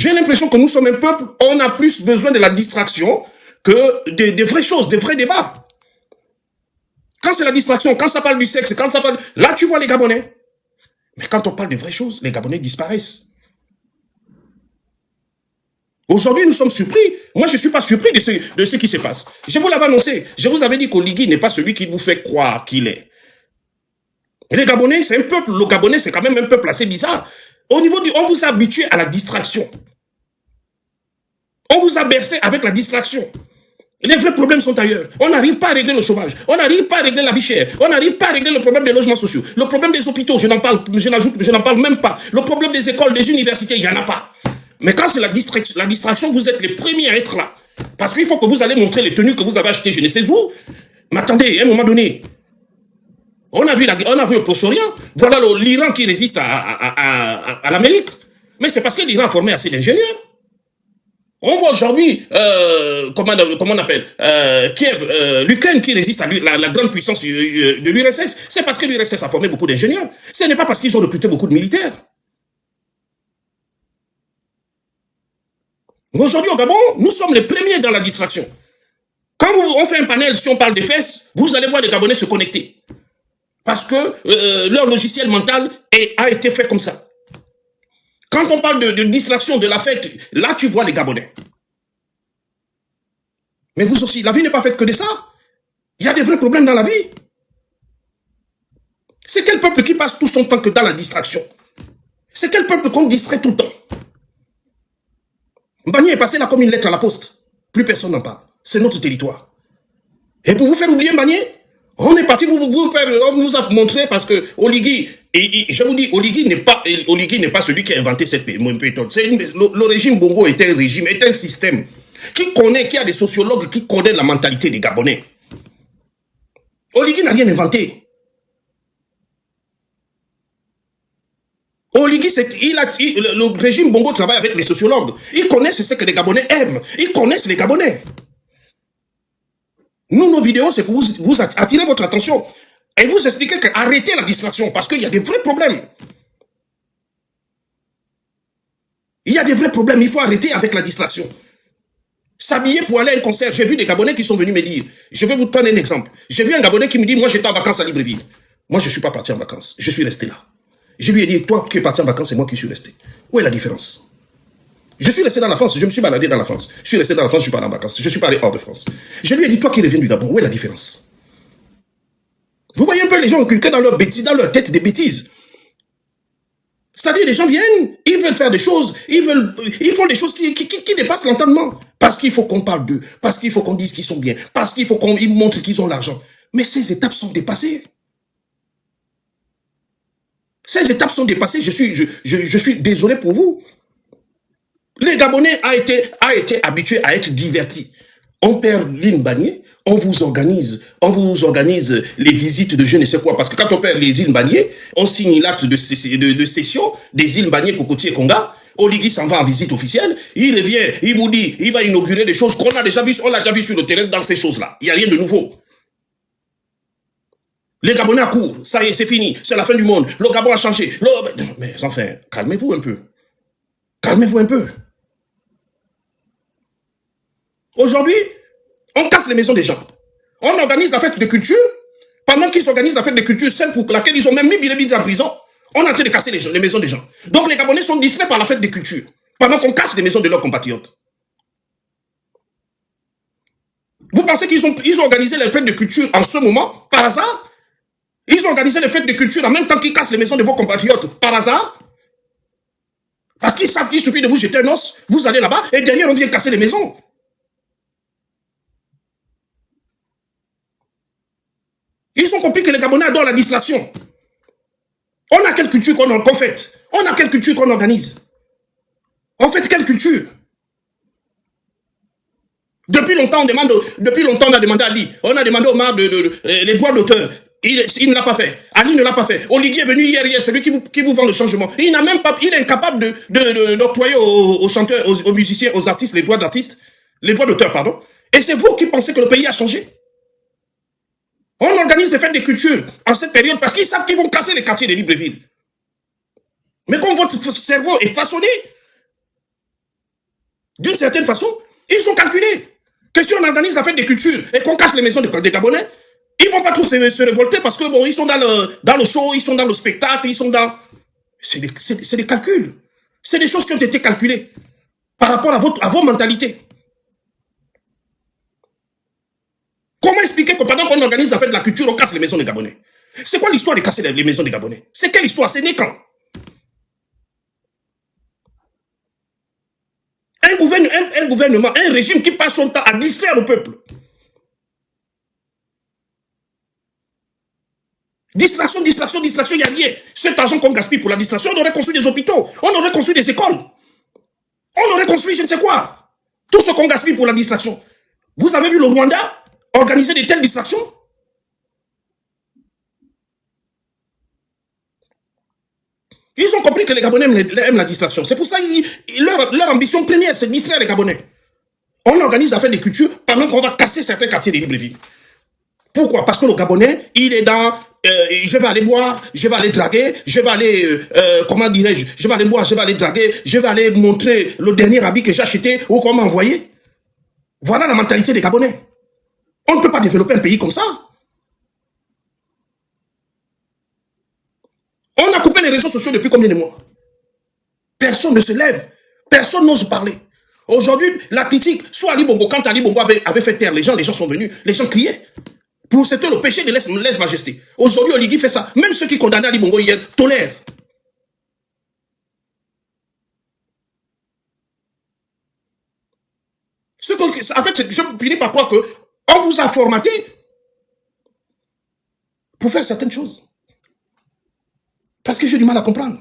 J'ai l'impression que nous sommes un peuple, on a plus besoin de la distraction que des vraies choses, des vrais débats. Quand c'est la distraction, quand ça parle du sexe, quand ça parle... Là, tu vois les Gabonais. Mais quand on parle de vraies choses, les Gabonais disparaissent. Aujourd'hui, nous sommes surpris. Moi, je ne suis pas surpris de ce qui se passe. Je vous l'avais annoncé. Je vous avais dit qu'Oligui n'est pas celui qui vous fait croire qu'il est. Et les Gabonais, c'est un peuple. Le Gabonais, c'est quand même un peuple assez bizarre. Au niveau du... On vous a habitué à la distraction. On vous a bercé avec la distraction. Les vrais problèmes sont ailleurs. On n'arrive pas à régler le chômage. On n'arrive pas à régler la vie chère. On n'arrive pas à régler le problème des logements sociaux. Le problème des hôpitaux, je n'en parle même pas. Le problème des écoles, des universités, il n'y en a pas. Mais quand c'est la distraction, vous êtes les premiers à être là. Parce qu'il faut que vous allez montrer les tenues que vous avez achetées, je ne sais où. Mais attendez, à un moment donné, on a vu le Proche-Orient. Voilà l'Iran qui résiste à l'Amérique. Mais c'est parce que l'Iran a formé assez d'ingénieurs. On voit aujourd'hui, comment on appelle, Kiev, l'Ukraine qui résiste à la grande puissance de l'URSS. C'est parce que l'URSS a formé beaucoup d'ingénieurs. Ce n'est pas parce qu'ils ont recruté beaucoup de militaires. Aujourd'hui au Gabon, nous sommes les premiers dans la distraction. Quand on fait un panel, si on parle des fesses, vous allez voir les Gabonais se connecter. Parce que leur logiciel mental a été fait comme ça. Quand on parle de distraction, de la fête, là tu vois les Gabonais. Mais vous aussi, la vie n'est pas faite que de ça. Il y a des vrais problèmes dans la vie. C'est quel peuple qui passe tout son temps que dans la distraction? C'est quel peuple qu'on distrait tout le temps? Mbagné est passé là comme une lettre à la poste. Plus personne n'en parle. C'est notre territoire. Et pour vous faire oublier Mbagné, on est parti on vous a montré parce que Oligui, je vous dis, Oligui n'est pas celui qui a inventé cette méthode. Le régime Bongo est un régime, est un système qui a des sociologues qui connaissent la mentalité des Gabonais. Oligui n'a rien inventé. Oligui, le régime Bongo travaille avec les sociologues. Ils connaissent ce que les Gabonais aiment. Ils connaissent les Gabonais. Nous, nos vidéos, c'est pour vous attirer votre attention et vous expliquer qu'arrêtez la distraction parce qu'il y a des vrais problèmes. Il y a des vrais problèmes, il faut arrêter avec la distraction. S'habiller pour aller à un concert, j'ai vu des Gabonais qui sont venus me dire, je vais vous prendre un exemple. J'ai vu un Gabonais qui me dit, moi j'étais en vacances à Libreville. Moi je ne suis pas parti en vacances, je suis resté là. Je lui ai dit, toi qui es parti en vacances, c'est moi qui suis resté. Où est la différence? Je suis resté dans la France, je me suis baladé dans la France. Je suis resté dans la France, je suis pas allé en vacances. Je suis pas allé hors de France. Je lui ai dit, toi qui reviens du Gabon, où est la différence? Vous voyez un peu les gens inculqués dans leur tête des bêtises. C'est-à-dire, les gens viennent, ils veulent faire des choses, ils font des choses qui dépassent l'entendement. Parce qu'il faut qu'on parle d'eux, parce qu'il faut qu'on dise qu'ils sont bien, parce qu'il faut qu'on montre qu'ils ont l'argent. Mais ces étapes sont dépassées. Ces étapes sont dépassées, je suis désolé pour vous. Les Gabonais a été habitués à être divertis. On perd l'île Mbagné, on vous organise les visites de je ne sais quoi. Parce que quand on perd les îles Mbagné, on signe l'acte de cession des îles Mbagné, Cocotier et Konga. Oligui s'en va en visite officielle, il revient, il vous dit, il va inaugurer des choses qu'on a déjà vues, on l'a déjà vu sur le terrain dans ces choses-là. Il n'y a rien de nouveau. Les Gabonais accourent, ça y est, c'est fini, c'est la fin du monde, le Gabon a changé. Mais enfin, calmez-vous un peu. Calmez-vous un peu. Aujourd'hui, on casse les maisons des gens. On organise la fête de culture, pendant qu'ils organisent la fête de culture, celle pour laquelle ils ont même mis Bilebidze en prison, on est en train de casser les maisons des gens. Donc les Gabonais sont distraits par la fête de culture, pendant qu'on casse les maisons de leurs compatriotes. Vous pensez qu'ils ont organisé les fêtes de culture en ce moment, par hasard? Ils ont organisé les fêtes de culture en même temps qu'ils cassent les maisons de vos compatriotes, par hasard? Parce qu'ils savent qu'il suffit de vous jeter un os, vous allez là-bas, et derrière on vient casser les maisons. Ils ont compris que les Gabonais adorent la distraction. On a quelle culture qu'on fait? On a quelle culture qu'on organise? On fait quelle culture? Depuis longtemps, on a demandé à Ali, on a demandé au maire les droits d'auteur. Il ne l'a pas fait. Ali ne l'a pas fait. Olivier est venu hier, celui qui vous vend le changement. Il est incapable d'octroyer aux chanteurs, aux musiciens, aux artistes, les droits d'auteur, pardon. Et c'est vous qui pensez que le pays a changé? On organise des fêtes de culture en cette période parce qu'ils savent qu'ils vont casser les quartiers de Libreville. Mais comme votre cerveau est façonné, d'une certaine façon, ils ont calculé que si on organise la fête des cultures et qu'on casse les maisons des Gabonais, ils vont pas tous se révolter parce que bon, ils sont dans le show, ils sont dans le spectacle, ils sont dans... C'est des calculs. C'est des choses qui ont été calculées par rapport à vos mentalités. Comment expliquer que pendant qu'on organise la fête de la culture, on casse les maisons des Gabonais? C'est quoi l'histoire de casser les maisons des Gabonais? C'est quelle histoire? C'est né quand? Un gouvernement, un régime qui passe son temps à distraire le peuple. Distraction, distraction, distraction, il n'y a rien. Cet argent qu'on gaspille pour la distraction, on aurait construit des hôpitaux, on aurait construit des écoles, on aurait construit je ne sais quoi. Tout ce qu'on gaspille pour la distraction. Vous avez vu le Rwanda organiser de telles distractions? Ils ont compris que les Gabonais aiment la distraction. C'est pour ça que leur ambition première, c'est de distraire les Gabonais. On organise la fête des cultures pendant qu'on va casser certains quartiers de Libreville. Pourquoi? Parce que le Gabonais, il est dans... je vais aller boire, je vais aller draguer, je vais aller... comment dirais-je? Je vais aller boire, je vais aller draguer, je vais aller montrer le dernier habit que j'ai acheté ou qu'on m'a envoyé. Voilà la mentalité des Gabonais. On ne peut pas développer un pays comme ça. On a coupé les réseaux sociaux depuis combien de mois? Personne ne se lève. Personne n'ose parler. Aujourd'hui, la critique, soit Ali Bongo, quand Ali Bongo avait fait taire les gens sont venus, les gens criaient. C'était le péché de lèse-majesté. Aujourd'hui, Oligui fait ça. Même ceux qui condamnaient Ali Bongo hier tolèrent. En fait, je finis par croire qu'on vous a formaté pour faire certaines choses. Parce que j'ai du mal à comprendre.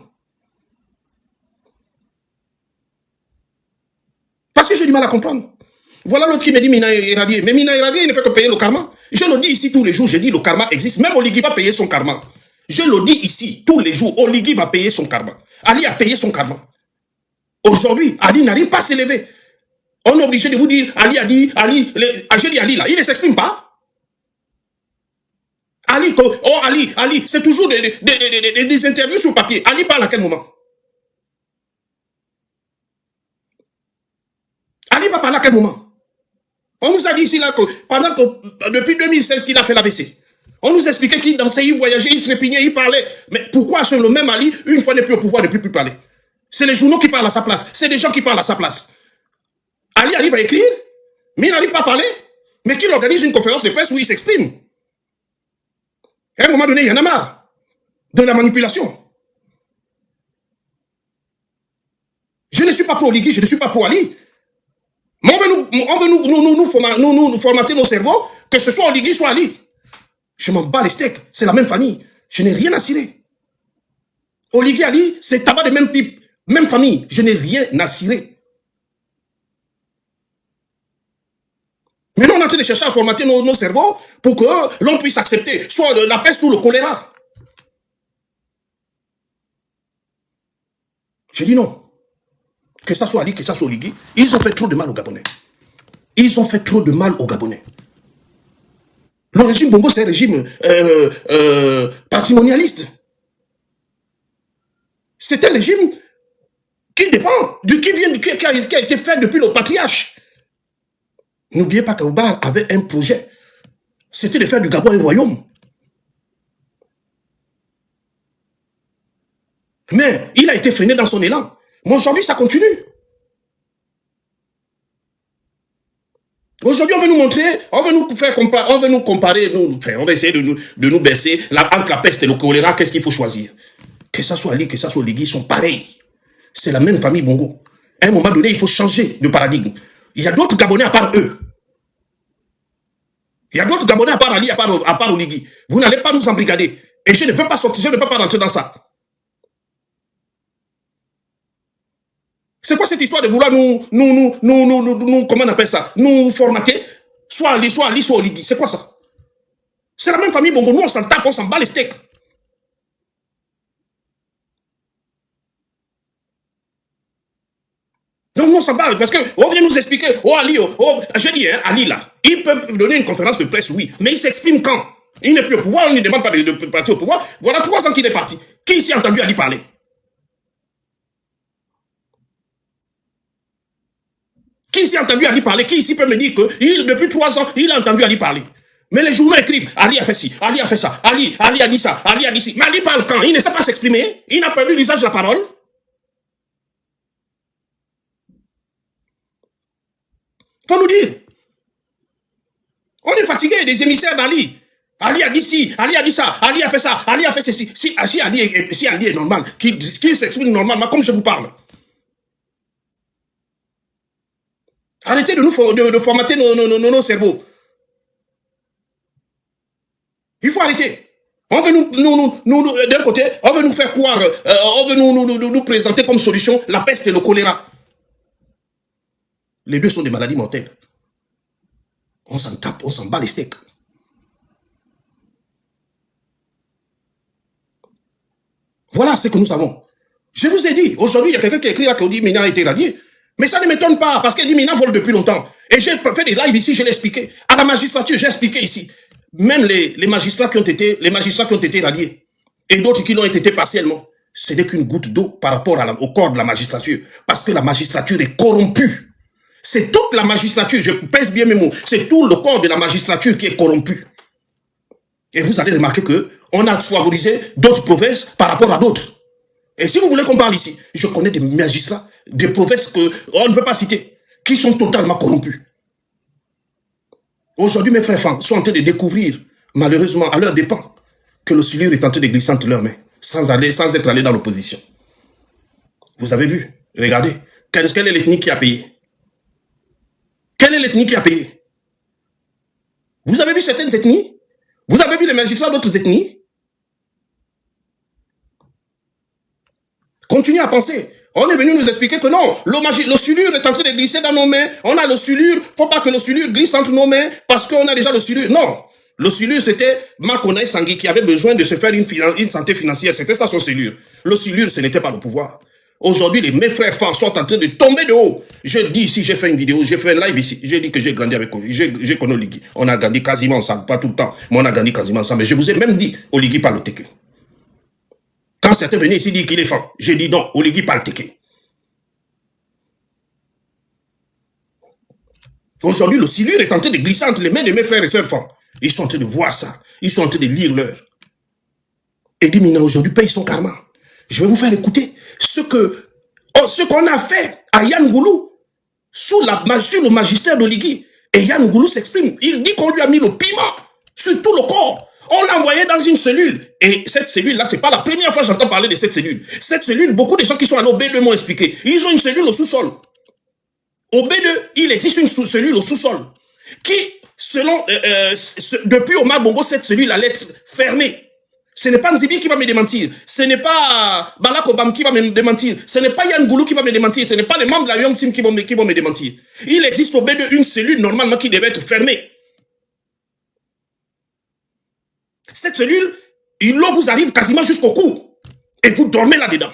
Parce que j'ai du mal à comprendre. Voilà l'autre qui me dit Mina irradié. Mais Mina irradié, il ne fait que payer le karma. Je le dis ici tous les jours, je dis le karma existe. Même Oligui va payer son karma. Je le dis ici tous les jours, Oligui va payer son karma. Ali a payé son karma. Aujourd'hui, Ali n'arrive pas à s'élever. On est obligé de vous dire, Ali a dit, j'ai dit Ali là, il ne s'exprime pas. Ali, c'est toujours des interviews sur papier. Ali parle à quel moment? Ali va parler à quel moment? On nous a dit ici là que depuis 2016 qu'il a fait l'AVC. On nous expliquait qu'il dansait, il voyageait, il trépignait, il parlait. Mais pourquoi le même Ali, une fois n'est plus au pouvoir, ne peut plus parler? C'est les journaux qui parlent à sa place. C'est des gens qui parlent à sa place. Ali arrive à écrire, mais il n'arrive pas à parler. Mais qu'il organise une conférence de presse où il s'exprime. À un moment donné, il y en a marre de la manipulation. Je ne suis pas pour Oligui, je ne suis pas pour Ali. Mais on veut nous formater nos cerveaux, que ce soit Oligui, soit Ali. Je m'en bats les steaks, c'est la même famille. Je n'ai rien à cirer. Oligui, Ali, c'est tabac de même pipe, même famille. Je n'ai rien à cirer. Maintenant, on est en train de chercher à formater nos cerveaux pour que l'on puisse accepter soit la peste ou le choléra. J'ai dit non. Que ça soit Ali, que ça soit Oligui, ils ont fait trop de mal aux Gabonais. Ils ont fait trop de mal aux Gabonais. Le régime Bongo, c'est un régime patrimonialiste. C'est un régime qui dépend, qui a été fait depuis le patriarche. N'oubliez pas qu'Aoubar avait un projet. C'était de faire du Gabon un royaume. Mais il a été freiné dans son élan. Mais aujourd'hui, ça continue. Aujourd'hui, on veut nous montrer, on veut nous faire comparer, on veut nous comparer, on va essayer de nous bercer entre la peste et le choléra, qu'est-ce qu'il faut choisir? Que ça soit Ali, que ça soit Oligui, ils sont pareils. C'est la même famille Bongo. À un moment donné, il faut changer de paradigme. Il y a d'autres Gabonais à part eux. Il y a d'autres Gabonais à part Ali, à part Oligui. Vous n'allez pas nous embrigader. Et je ne veux pas sortir, je ne veux pas rentrer dans ça. C'est quoi cette histoire de vouloir comment on appelle ça? Nous formater, soit Ali, soit Oligui. C'est quoi ça? C'est la même famille Bongo. Nous, on s'en tape, on s'en bat les steaks. Donc, nous, on s'en bat parce qu'on vient nous expliquer, Ali, je dis, Ali là, il peut donner une conférence de presse, oui, mais il s'exprime quand? Il n'est plus au pouvoir, il ne demande pas de partir au pouvoir. Voilà 3 ans qu'il est parti. Qui s'est entendu Ali parler? Qui ici a entendu Ali parler? Qui ici peut me dire que depuis 3 ans, il a entendu Ali parler? Mais les journaux écrivent, Ali a fait ci, Ali a fait ça, Ali a dit ça, Ali a dit ci. Mais Ali parle quand? Il ne sait pas s'exprimer. Il n'a pas perdu l'usage de la parole. Faut nous dire. On est fatigué des émissaires d'Ali. Ali a dit ci, Ali a dit ça, Ali a fait ça, Ali a fait ceci. Si Ali est normal, qu'il s'exprime normalement, comme je vous parle. Arrêtez de formater nos cerveaux. Il faut arrêter. On veut d'un côté, on veut nous faire croire, on veut nous présenter comme solution la peste et le choléra. Les deux sont des maladies mortelles. On s'en tape, on s'en bat les steaks. Voilà ce que nous savons. Je vous ai dit, aujourd'hui, il y a quelqu'un qui a écrit là que dit Mina a été radié. Mais ça ne m'étonne pas, parce qu'elle dit Mina vole depuis longtemps. Et j'ai fait des lives ici, je l'ai expliqué. À la magistrature, j'ai expliqué ici. Même les magistrats qui ont été radiés, et d'autres qui l'ont été partiellement, ce n'est qu'une goutte d'eau par rapport au corps de la magistrature. Parce que la magistrature est corrompue. C'est toute la magistrature, je pèse bien mes mots, c'est tout le corps de la magistrature qui est corrompu. Et vous allez remarquer qu'on a favorisé d'autres provinces par rapport à d'autres. Et si vous voulez qu'on parle ici, je connais des magistrats, des provinces qu'on ne veut pas citer, qui sont totalement corrompus. Aujourd'hui, mes frères femmes sont en train de découvrir, malheureusement, à leurs dépens, que le silure est en train de glisser entre leurs mains, sans être allé dans l'opposition. Vous avez vu? Regardez. Quelle est l'ethnie qui a payé? Quelle est l'ethnie qui a payé? Vous avez vu certaines ethnies? Vous avez vu les magistrats d'autres ethnies? Continuez à penser. On est venu nous expliquer que non, le silure est en train de glisser dans nos mains. On a le silure, faut pas que le silure glisse entre nos mains parce qu'on a déjà le silure. Non, le silure c'était Makonai Sangui qui avait besoin de se faire une santé financière. C'était ça son silure. Le silure, ce n'était pas le pouvoir. Aujourd'hui, mes frères femmes sont en train de tomber de haut. Je dis ici, j'ai fait une vidéo, j'ai fait un live ici. J'ai dit que j'ai grandi avec j'ai connu Oligui. On a grandi quasiment ensemble, pas tout le temps, mais on a grandi quasiment ensemble. Mais je vous ai même dit, Oligui parle le Téké. Quand certains venaient ici dire qu'il est femme, j'ai dit non, Oligui parle Téké. Aujourd'hui, le silure est en train de glisser entre les mains de mes frères et sœurs femmes. Ils sont en train de voir ça. Ils sont en train de lire l'heure. Et dit, Mina, aujourd'hui, paye son karma. Je vais vous faire écouter ce qu'on a fait à Yann Goulou sur le magistère d'Oligui. Et Yann Goulou s'exprime. Il dit qu'on lui a mis le piment sur tout le corps. On l'a envoyé dans une cellule. Et cette cellule-là, c'est pas la première fois que j'entends parler de cette cellule. Cette cellule, beaucoup de gens qui sont allés au B2 m'ont expliqué. Ils ont une cellule au sous-sol. Au B2, il existe une cellule au sous-sol qui, selon, depuis Omar Bongo, cette cellule allait être fermée. Ce n'est pas Nzibi qui va me démentir. Ce n'est pas Balak Obam qui va me démentir. Ce n'est pas Yann Goulou qui va me démentir. Ce n'est pas les membres de la Young Team qui vont me démentir. Il existe au B2 une cellule normalement qui devait être fermée. Cette cellule, l'eau vous arrive quasiment jusqu'au cou. Et vous dormez là-dedans.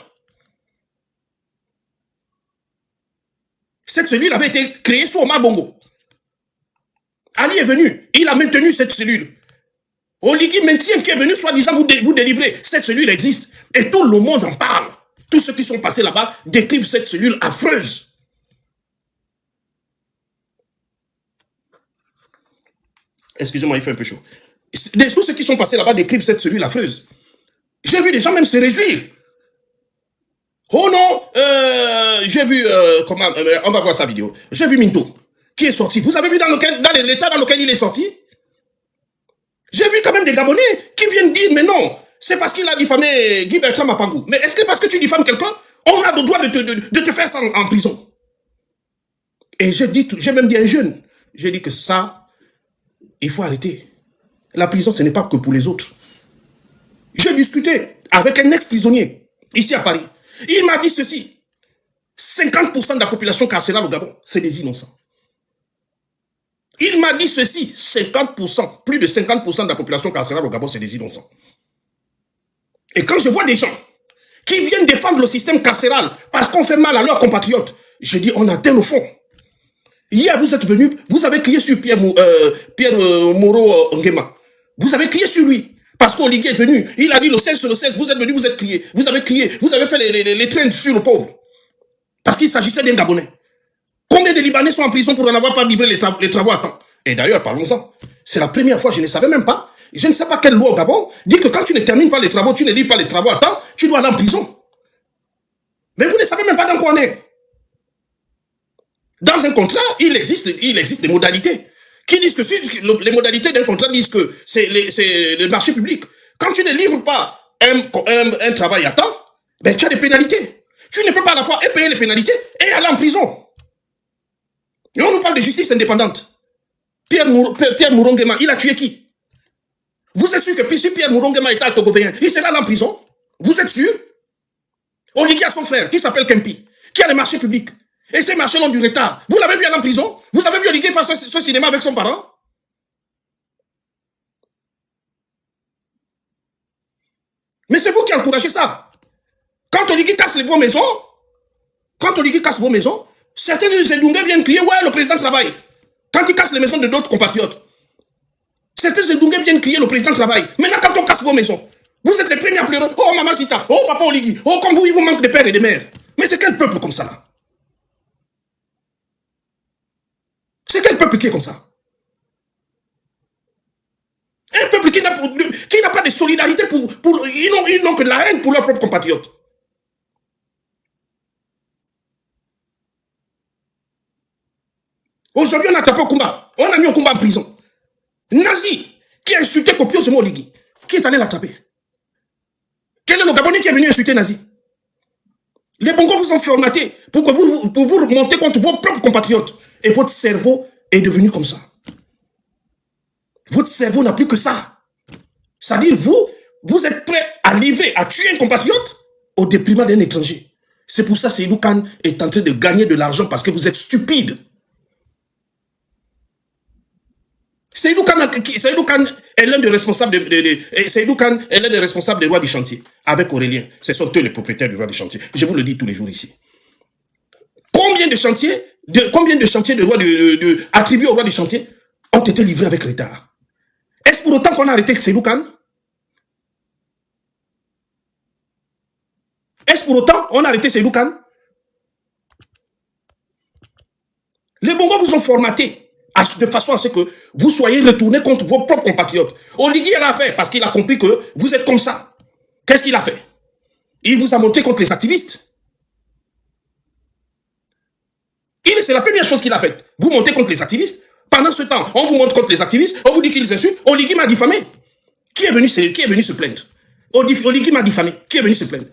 Cette cellule avait été créée sous Omar Bongo. Ali est venu. Il a maintenu cette cellule. Oligui maintient qui est venu soi-disant vous délivrer. Cette cellule existe. Et tout le monde en parle. Tous ceux qui sont passés là-bas décrivent cette cellule affreuse. Excusez-moi, il fait un peu chaud. Tous ceux qui sont passés là-bas décrivent cette cellule affreuse. J'ai vu des gens même se réjouir. Oh non, j'ai vu, on va voir sa vidéo. J'ai vu Minto, qui est sorti. Vous avez vu dans l'état dans lequel il est sorti? J'ai vu quand même des Gabonais qui viennent dire, mais non, c'est parce qu'il a diffamé Guy Bertrand Mapangou. Mais est-ce que parce que tu diffames quelqu'un, on a le droit de te faire ça en prison? Et j'ai même dit à un jeune, j'ai dit que ça, il faut arrêter. La prison, ce n'est pas que pour les autres. J'ai discuté avec un ex-prisonnier, ici à Paris. Il m'a dit ceci, 50% de la population carcérale au Gabon, c'est des innocents. Il m'a dit ceci, 50%, plus de 50% de la population carcérale au Gabon, c'est des innocents. Et quand je vois des gens qui viennent défendre le système carcéral parce qu'on fait mal à leurs compatriotes, je dis, on atteint le fond. Hier, vous êtes venu, vous avez crié sur Pierre Moreau Nguema. Vous avez crié sur lui. Parce qu'Oligui est venu, il a dit le 16 sur le 16, vous êtes venu, vous êtes crié. Vous avez crié, vous avez fait les trains sur le pauvre. Parce qu'il s'agissait d'un Gabonais. Combien Combien de Libanais sont en prison pour n'avoir pas livré les travaux à temps? Et d'ailleurs, parlons-en. C'est la première fois, je ne savais même pas. Je ne sais pas quelle loi au Gabon dit que quand tu ne termines pas les travaux, tu ne livres pas les travaux à temps, tu dois aller en prison. Mais vous ne savez même pas dans quoi on est. Dans un contrat, il existe des modalités qui disent que si les modalités d'un contrat disent que c'est le marché public. Quand tu ne livres pas un travail à temps, ben tu as des pénalités. Tu ne peux pas à la fois et payer les pénalités et aller en prison. Et on nous parle de justice indépendante. Pierre Mourongema, il a tué qui? Vous êtes sûr que si Pierre Mourongema était altogovéen, il serait allé en prison? Vous êtes sûr? Oligui a son frère, qui s'appelle Kempi, qui a les marchés publics. Et ces marchés ont du retard. Vous l'avez vu aller en prison? Vous avez vu Oligui faire ce cinéma avec son parent? Mais c'est vous qui encouragez ça. Quand Oligui casse vos maisons, certains des Zedunga viennent crier, ouais, le président travaille. Quand il casse les maisons de d'autres compatriotes, certains Zedunga viennent crier, le président travaille. Maintenant, quand on casse vos maisons, vous êtes les premiers à pleurer, oh maman Zita, oh papa Oligui, oh comme vous, il vous manque de pères et de mères. Mais c'est quel peuple comme ça là? C'est quel peuple qui est comme ça? Un peuple qui n'a pas de solidarité ils n'ont que de la haine pour leurs propres compatriotes. Aujourd'hui, on a tapé Okumba. On a mis Okumba en prison. Nazi, qui a insulté copieusement Oligui. Qui est allé l'attraper? Quel est le Gabonais qui est venu insulter Nazi? Les Bongos vous ont formaté pour que vous remontez contre vos propres compatriotes. Et votre cerveau est devenu comme ça. Votre cerveau n'a plus que ça. C'est-à-dire, vous êtes prêt à livrer, à tuer un compatriote au détriment d'un étranger. C'est pour ça que Seydou Khan est en train de gagner de l'argent parce que vous êtes stupide. Seydou Khan est l'un des responsables Seydou Khan est l'un des responsables des rois du chantier avec Aurélien. Ce sont eux les propriétaires du roi du chantier. Je vous le dis tous les jours ici. Combien de chantiers de rois attribués au roi du chantier ont été livrés avec retard? Est-ce pour autant qu'on a arrêté Seydou Khan? Est-ce pour autant qu'on a arrêté Seydou Khan? Les Bongos vous ont formaté de façon à ce que vous soyez retournés contre vos propres compatriotes. Oligui l'a fait parce qu'il a compris que vous êtes comme ça. Qu'est-ce qu'il a fait? Il vous a monté contre les activistes. C'est la première chose qu'il a faite. Vous montez contre les activistes. Pendant ce temps, on vous monte contre les activistes, on vous dit qu'ils insultent. Oligui m'a diffamé. Qui est venu se plaindre? Oligui m'a diffamé. Qui est venu se plaindre?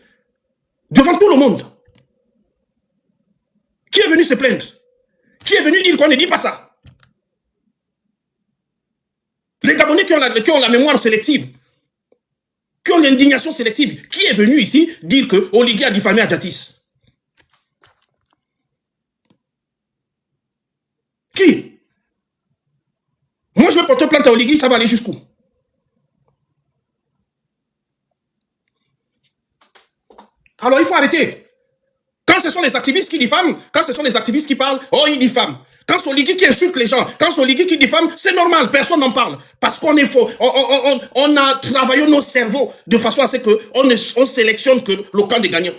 Devant tout le monde. Qui est venu se plaindre? Qui est venu dire qu'on ne dit pas ça? Les Gabonais qui ont la mémoire sélective, qui ont l'indignation sélective, qui est venu ici dire que Oligui a diffamé Adjatis? Qui? Moi, je vais porter plainte à Oligui, ça va aller jusqu'où? Alors, il faut arrêter. Quand ce sont les activistes qui diffament, quand ce sont les activistes qui parlent, oh, ils diffament. Quand c'est Oligui qui insulte les gens, quand c'est Oligui qui diffame, c'est normal, personne n'en parle. Parce qu'on est faux. On a travaillé nos cerveaux de façon à ce qu'on sélectionne que le camp des gagnants.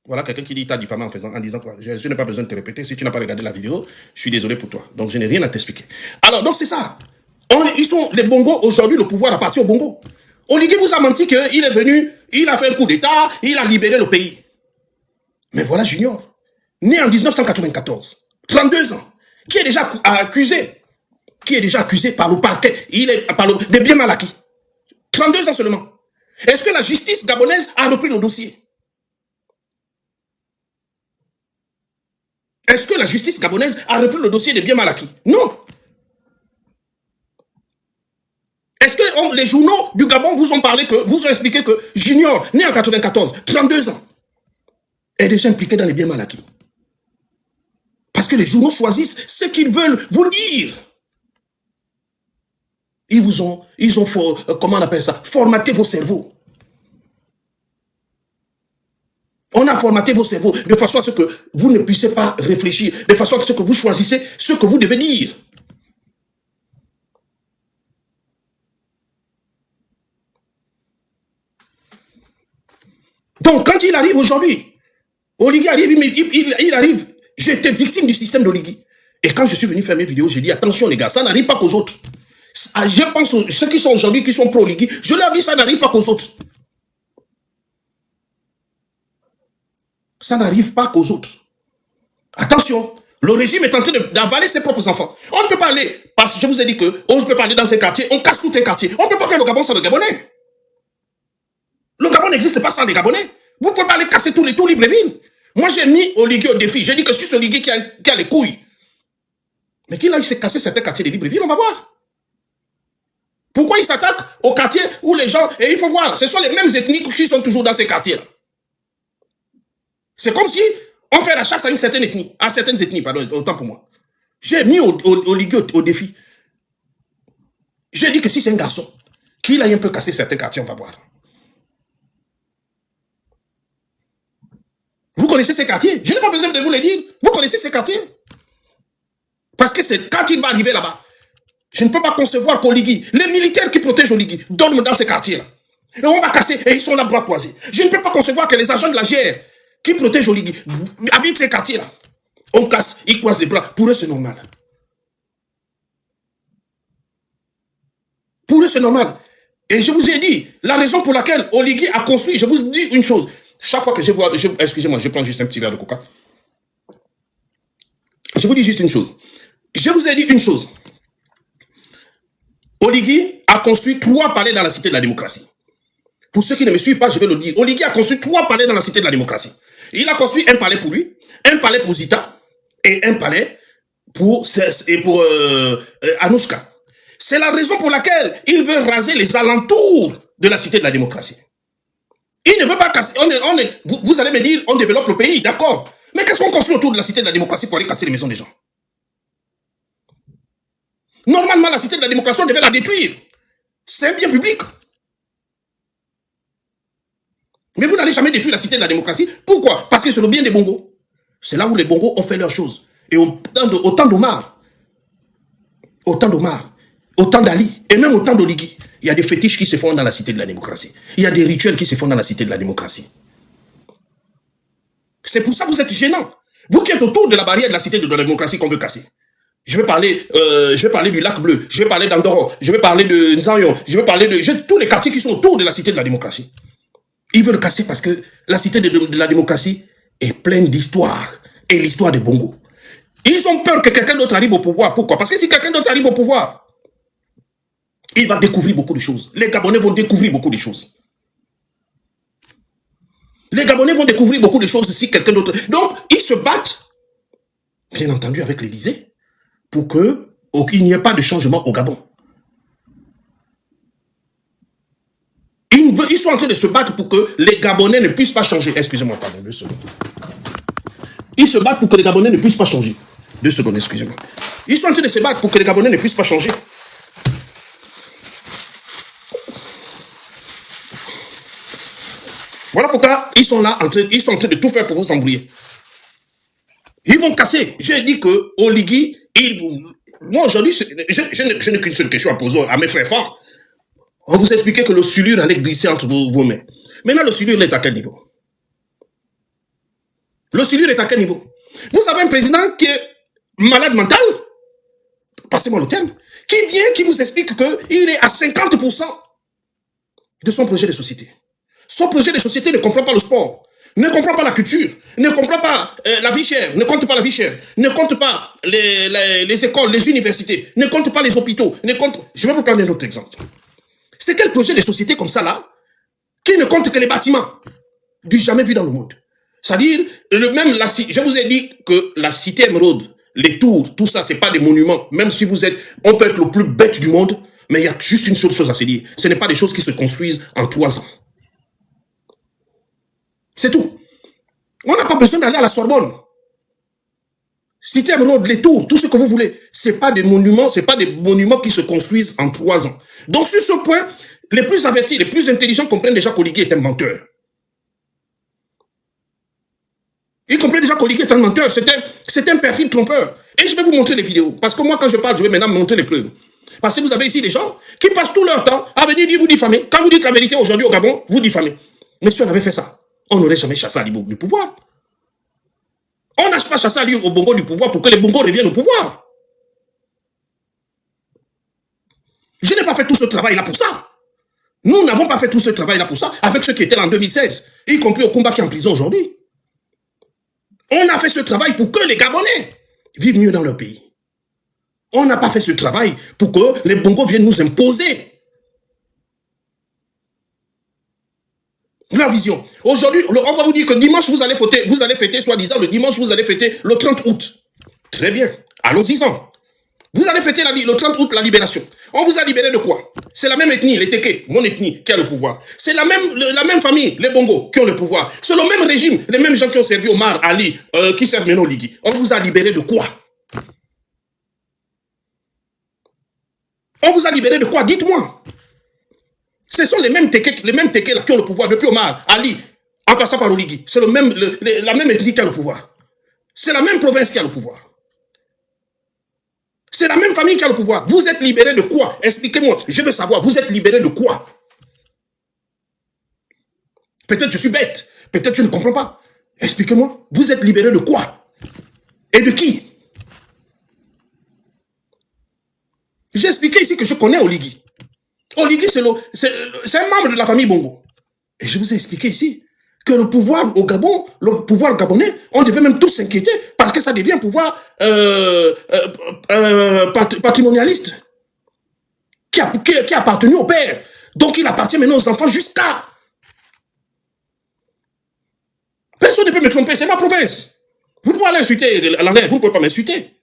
Voilà quelqu'un qui dit t'as diffamé en disant quoi. Je n'ai pas besoin de te répéter. Si tu n'as pas regardé la vidéo, je suis désolé pour toi. Donc je n'ai rien à t'expliquer. Alors, donc c'est ça. Ils sont les Bongos, aujourd'hui, le pouvoir appartient aux Bongos. Oligui vous a menti qu'il est venu, il a fait un coup d'État, il a libéré le pays. Mais voilà Junior, né en 1994, 32 ans, qui est déjà accusé par le parquet, des biens mal acquis. 32 ans seulement. Est-ce que la justice gabonaise a repris le dossier? Est-ce que la justice gabonaise a repris le dossier des biens mal acquis? Non. Est-ce que les journaux du Gabon vous ont expliqué que Junior, né en 94, 32 ans, est déjà impliqué dans les biens mal acquis? Parce que les journaux choisissent ce qu'ils veulent vous dire. Ils ont comment on appelle ça, formaté vos cerveaux. On a formaté vos cerveaux de façon à ce que vous ne puissiez pas réfléchir, de façon à ce que vous choisissez ce que vous devez dire. Donc, quand il arrive aujourd'hui, Oligui arrive, il arrive, J'étais victime du système d'Oligui. Et quand je suis venu faire mes vidéos, j'ai dit, attention les gars, ça n'arrive pas qu'aux autres. Je pense aux ceux qui sont aujourd'hui, qui sont pro-Oligui, je leur dis, ça n'arrive pas qu'aux autres. Ça n'arrive pas qu'aux autres. Attention, le régime est en train d'avaler ses propres enfants. On ne peut pas aller, parce que je vous ai dit que, on ne peut pas aller dans ces quartiers, on casse tout un quartier. On ne peut pas faire le Gabon sans le Gabonais. Le Gabon n'existe pas sans les Gabonais. Vous ne pouvez pas aller casser tous Libreville. Moi, j'ai mis Oligui au défi. J'ai dit que si c'est Oligui qui a les couilles, mais qu'il a s'est cassé certains quartiers de Libreville, on va voir. Pourquoi il s'attaque aux quartiers où les gens... Et il faut voir, ce sont les mêmes ethnies qui sont toujours dans ces quartiers-là. C'est comme si on fait la chasse à certaines ethnies, pardon, autant pour moi. J'ai mis Oligui au défi. J'ai dit que si c'est un garçon, qu'il aille un peu casser certains quartiers, on va voir. Vous connaissez ces quartiers? Je n'ai pas besoin de vous le dire. Vous connaissez ces quartiers? Parce que c'est quand il va arriver là-bas. Je ne peux pas concevoir qu'Oligui, les militaires qui protègent Oligui, dorment dans ces quartiers-là. Et on va casser, et ils sont là bras croisés. Je ne peux pas concevoir que les agents de la GR qui protègent Oligui habitent ces quartiers-là. On casse, ils croisent les bras. Pour eux, c'est normal. Pour eux, c'est normal. Et je vous ai dit, la raison pour laquelle Oligui a construit, je vous dis une chose. Chaque fois que je vois... Excusez-moi, je prends juste un petit verre de coca. Je vous dis juste une chose. Je vous ai dit une chose. Oligui a construit 3 palais dans la cité de la démocratie. Pour ceux qui ne me suivent pas, je vais le dire. Oligui a construit 3 palais dans la cité de la démocratie. Il a construit un palais pour lui, un palais pour Zita et un palais pour Anouchka. C'est la raison pour laquelle il veut raser les alentours de la cité de la démocratie. Il ne veut pas casser. Vous allez me dire, on développe le pays, d'accord. Mais qu'est-ce qu'on construit autour de la cité de la démocratie pour aller casser les maisons des gens? Normalement, la cité de la démocratie, on devait la détruire. C'est un bien public. Mais vous n'allez jamais détruire la cité de la démocratie. Pourquoi? Parce que c'est le bien des Bongos. C'est là où les Bongos ont fait leurs choses. Et autant d'Omar, autant d'Ali, et même autant d'Oligui, il y a des fétiches qui se font dans la cité de la démocratie. Il y a des rituels qui se font dans la cité de la démocratie. C'est pour ça que vous êtes gênants. Vous qui êtes autour de la barrière de la cité de la démocratie qu'on veut casser. Je vais parler du Lac Bleu, je vais parler d'Andoro, je vais parler de Nzayon, je vais parler de tous les quartiers qui sont autour de la cité de la démocratie. Ils veulent le casser parce que la cité de la démocratie est pleine d'histoire. Et l'histoire des Bongos. Ils ont peur que quelqu'un d'autre arrive au pouvoir. Pourquoi? Parce que si quelqu'un d'autre arrive au pouvoir, il va découvrir beaucoup de choses. Les Gabonais vont découvrir beaucoup de choses. Les Gabonais vont découvrir beaucoup de choses si quelqu'un d'autre... Donc, ils se battent, bien entendu, avec l'Élysée, pour qu'il n'y ait pas de changement au Gabon. Ils sont en train de se battre pour que les Gabonais ne puissent pas changer. Excusez-moi, pardon, 2 secondes. Ils se battent pour que les Gabonais ne puissent pas changer. 2 secondes, excusez-moi. Ils sont en train de se battre pour que les Gabonais ne puissent pas changer. Voilà pourquoi ils sont là, ils sont en train de tout faire pour vous embrouiller. Ils vont casser. J'ai dit que Oligui, moi aujourd'hui, je n'ai qu'une seule question à poser à mes frères forts. On vous expliquait que le silure allait glisser entre vos mains. Maintenant, le silure est à quel niveau? Le silure est à quel niveau? Vous avez un président qui est malade mental, passez-moi le terme, qui vient, qui vous explique qu'il est à 50% de son projet de société. Son projet de société ne comprend pas le sport, ne comprend pas la culture, ne comprend pas la vie chère, ne compte pas la vie chère, ne compte pas les écoles, les universités, ne compte pas les hôpitaux, Je vais vous prendre un autre exemple. C'est quel projet de société comme ça là, qui ne compte que les bâtiments, du jamais vu dans le monde? C'est-à-dire, je vous ai dit que la cité émeraude, les tours, tout ça, c'est pas des monuments. Même si on peut être le plus bête du monde, mais il y a juste une seule chose à se dire. Ce n'est pas des choses qui se construisent en 3 ans. C'est tout. On n'a pas besoin d'aller à la Sorbonne. Cité émeraude, les tours, tout ce que vous voulez. C'est pas des monuments qui se construisent en 3 ans. Donc, sur ce point, les plus avertis, les plus intelligents comprennent déjà qu'Oligui est un menteur. Ils comprennent déjà qu'Oligui est un menteur. C'est un perfide trompeur. Et je vais vous montrer les vidéos. Parce que moi, quand je parle, je vais maintenant montrer les preuves. Parce que vous avez ici des gens qui passent tout leur temps à venir dire vous diffamer. Quand vous dites la vérité aujourd'hui au Gabon, vous diffamez. Mais si on avait fait ça, on n'aurait jamais chassé Ali Bongo du pouvoir. On n'a pas chassé Ali au Bongo du pouvoir pour que les Bongos reviennent au pouvoir. Je n'ai pas fait tout ce travail-là pour ça. Nous n'avons pas fait tout ce travail-là pour ça, avec ceux qui étaient là en 2016, y compris Okumba qui est en prison aujourd'hui. On a fait ce travail pour que les Gabonais vivent mieux dans leur pays. On n'a pas fait ce travail pour que les Bongos viennent nous imposer leur vision. Aujourd'hui, on va vous dire que dimanche, vous allez fêter, soi-disant, le dimanche, vous allez fêter le 30 août. Très bien, allons-y-en. Vous allez fêter le 30 août la libération. On vous a libéré de quoi? C'est la même ethnie, les Téké, mon ethnie, qui a le pouvoir. C'est la même famille, les Bongos, qui ont le pouvoir. C'est le même régime, les mêmes gens qui ont servi Omar, Ali, qui servent maintenant Ligui. On vous a libéré de quoi? On vous a libéré de quoi? Dites-moi. Ce sont les mêmes Téké là qui ont le pouvoir depuis Omar, Ali, en passant par Oligui. C'est la même ethnie qui a le pouvoir. C'est la même province qui a le pouvoir. C'est la même famille qui a le pouvoir. Vous êtes libéré de quoi? Expliquez-moi. Je veux savoir, vous êtes libéré de quoi? Peut-être je suis bête. Peut-être je ne comprends pas. Expliquez-moi. Vous êtes libéré de quoi? Et de qui? J'ai expliqué ici que je connais Oligui. Oligui, c'est un membre de la famille Bongo. Et je vous ai expliqué ici que le pouvoir au Gabon, le pouvoir gabonais, on devait même tous s'inquiéter parce que ça devient un pouvoir patrimonialiste qui a appartenu au père. Donc il appartient maintenant aux enfants jusqu'à... Personne ne peut me tromper, c'est ma province. Vous pouvez aller insulter l'Alain, vous ne pouvez pas m'insulter.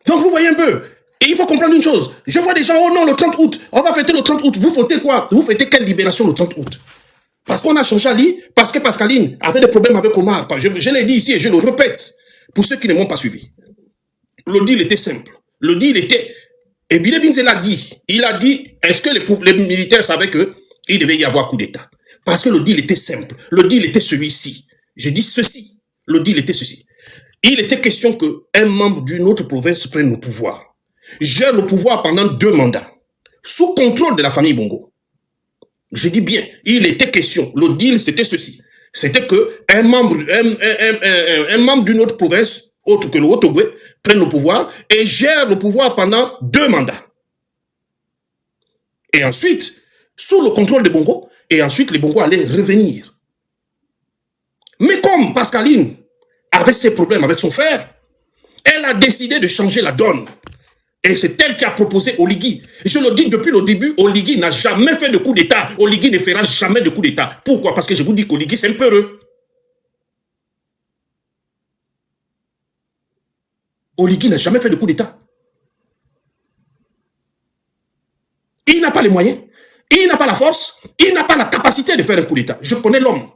Donc vous voyez un peu. Et il faut comprendre une chose. Je vois des gens, oh non, le 30 août, on va fêter le 30 août. Vous fêtez quoi? Vous fêtez quelle libération le 30 août? Parce qu'on a changé Ali, parce que Pascaline avait des problèmes avec Omar. Je l'ai dit ici et je le répète, pour ceux qui ne m'ont pas suivi. Le deal était simple. Le deal était... Et Bidé Binzel a dit, est-ce que les militaires savaient qu'il devait y avoir coup d'État? Parce que le deal était simple. Le deal était celui-ci. Je dis ceci. Le deal était ceci. Il était question qu'un membre d'une autre province prenne le pouvoir. Gère le pouvoir pendant 2 mandats. Sous contrôle de la famille Bongo. Je dis bien, il était question. Le deal, c'était ceci. C'était que un membre d'une autre province, autre que le Haut-Ogooué, prenne le pouvoir et gère le pouvoir pendant 2 mandats. Et ensuite, sous le contrôle des Bongo, et ensuite les Bongo allaient revenir. Mais comme Pascaline avait ses problèmes avec son frère, elle a décidé de changer la donne. Et c'est elle qui a proposé Oligui. Je le dis depuis le début, Oligui n'a jamais fait de coup d'État. Oligui ne fera jamais de coup d'État. Pourquoi? Parce que je vous dis qu'Oligui, c'est un peureux. Oligui n'a jamais fait de coup d'État. Il n'a pas les moyens, il n'a pas la force, il n'a pas la capacité de faire un coup d'État. Je connais l'homme.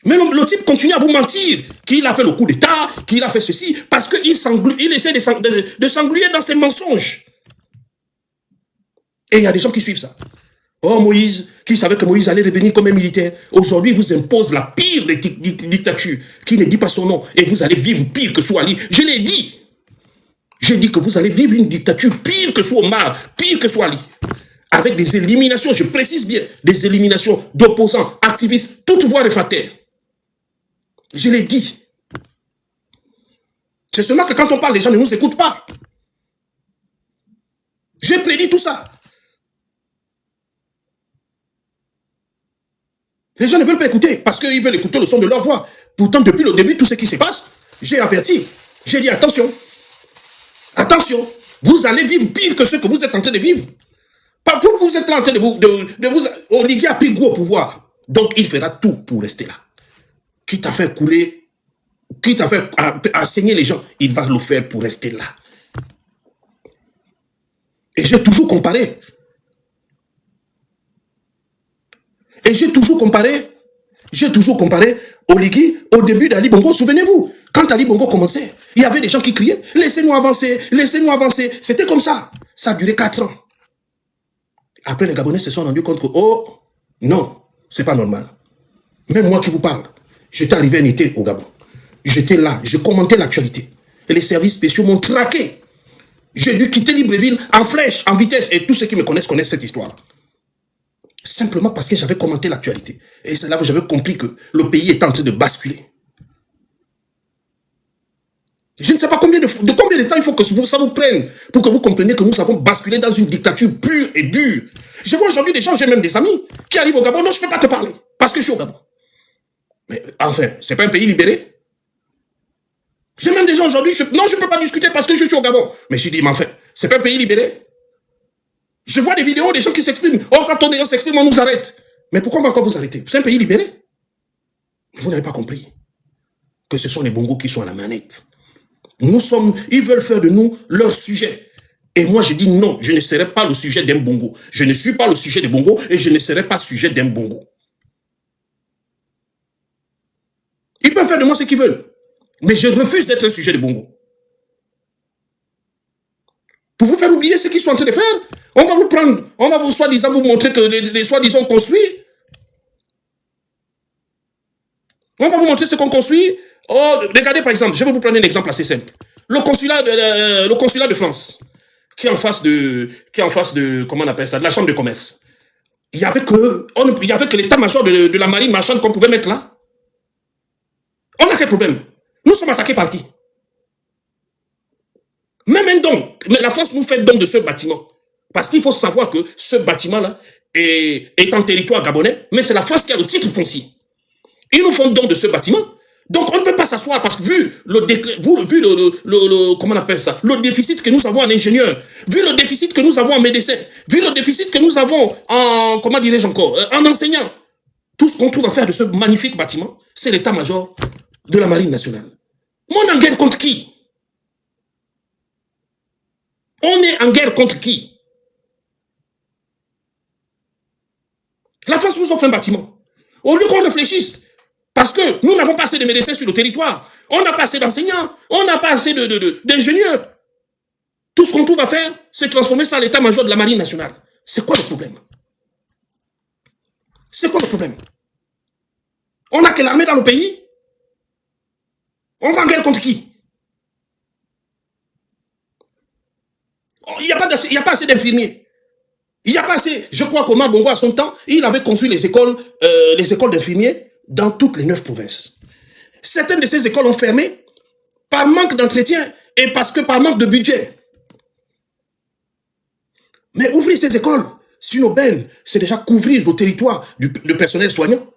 Mais le type continue à vous mentir qu'il a fait le coup d'État, qu'il a fait ceci, parce qu'il essaie de s'engluer dans ses mensonges. Et il y a des gens qui suivent ça. Oh, Moïse, qui savait que Moïse allait devenir comme un militaire, aujourd'hui vous impose la pire des dictatures, qui ne dit pas son nom, et vous allez vivre pire que Souali. Je l'ai dit. J'ai dit que vous allez vivre une dictature pire que Omar, pire que Souali. Avec des éliminations, je précise bien, des éliminations d'opposants, activistes, toutes voies réfractaires. Je l'ai dit. C'est seulement que quand on parle, les gens ne nous écoutent pas. J'ai prédit tout ça. Les gens ne veulent pas écouter parce qu'ils veulent écouter le son de leur voix. Pourtant, depuis le début, tout ce qui se passe, j'ai averti. J'ai dit attention. Attention. Vous allez vivre pire que ce que vous êtes en train de vivre. Partout où vous êtes en train de vous... Oligui a pris goût au pouvoir. Donc, il fera tout pour rester là. Quitte à faire couler, quitte à faire à saigner les gens, il va le faire pour rester là. Et j'ai toujours comparé. J'ai toujours comparé Oligui au début d'Ali Bongo. Souvenez-vous, quand Ali Bongo commençait, il y avait des gens qui criaient « Laissez-nous avancer, laissez-nous avancer ». C'était comme ça. Ça a duré 4 ans. Après, les Gabonais se sont rendus compte que « Oh, non, c'est pas normal ». Même moi qui vous parle, j'étais arrivé un été au Gabon. J'étais là, je commentais l'actualité. Et les services spéciaux m'ont traqué. J'ai dû quitter Libreville en flèche, en vitesse. Et tous ceux qui me connaissent cette histoire. Simplement parce que j'avais commenté l'actualité. Et c'est là où j'avais compris que le pays est en train de basculer. Je ne sais pas combien de temps il faut que ça vous prenne pour que vous compreniez que nous avons basculé dans une dictature pure et dure. Je vois aujourd'hui des gens, j'ai même des amis qui arrivent au Gabon. Non, je ne peux pas te parler parce que je suis au Gabon. Mais enfin, c'est pas un pays libéré. J'ai même des gens aujourd'hui, non, je ne peux pas discuter parce que je suis au Gabon. Mais je dis, mais enfin, c'est pas un pays libéré. Je vois des vidéos des gens qui s'expriment. Oh, quand on s'exprime, on nous arrête. Mais pourquoi on va encore vous arrêter? C'est un pays libéré. Vous n'avez pas compris que ce sont les Bongos qui sont à la manette. Ils veulent faire de nous leur sujet. Et moi, je dis non, je ne serai pas le sujet d'un Bongo. Je ne suis pas le sujet des Bongos et je ne serai pas sujet d'un Bongo. Ils peuvent faire de moi ce qu'ils veulent. Mais je refuse d'être un sujet de Bongo. Pour vous faire oublier ce qu'ils sont en train de faire, on va vous prendre, on va vous soi-disant vous montrer que les soi-disant construits. On va vous montrer ce qu'on construit. Oh, regardez par exemple, je vais vous prendre un exemple assez simple. Le consulat de France, qui est en face de, comment on appelle ça, de la chambre de commerce. Il y avait que l'état-major de la marine marchande qu'on pouvait mettre là. On a quel problème? Nous sommes attaqués par qui? Même un don. Mais la France nous fait don de ce bâtiment. Parce qu'il faut savoir que ce bâtiment-là est en territoire gabonais, mais c'est la France qui a le titre foncier. Ils nous font don de ce bâtiment. Donc on ne peut pas s'asseoir parce que vu comment on appelle ça, le déficit que nous avons en ingénieurs, vu le déficit que nous avons en médecins, vu le déficit que nous avons en, comment dirais-je encore, en enseignants, tout ce qu'on trouve à faire de ce magnifique bâtiment, c'est l'état-major de la Marine nationale. Mais on est en guerre contre qui? On est en guerre contre qui? La France nous offre un bâtiment. Au lieu qu'on réfléchisse, parce que nous n'avons pas assez de médecins sur le territoire, on n'a pas assez d'enseignants, on n'a pas assez d'ingénieurs. Tout ce qu'on trouve à faire, c'est transformer ça en l'état-major de la Marine nationale. C'est quoi le problème? C'est quoi le problème? On n'a que l'armée dans le pays? On va en guerre contre qui? Il n'y a pas assez d'infirmiers. Il n'y a pas assez. Je crois qu'Omar Bongo, à son temps, il avait construit les écoles d'infirmiers dans toutes les 9 provinces. Certaines de ces écoles ont fermé par manque d'entretien et par manque de budget. Mais ouvrir ces écoles, c'est une aubaine, c'est déjà couvrir vos territoires de personnel soignant.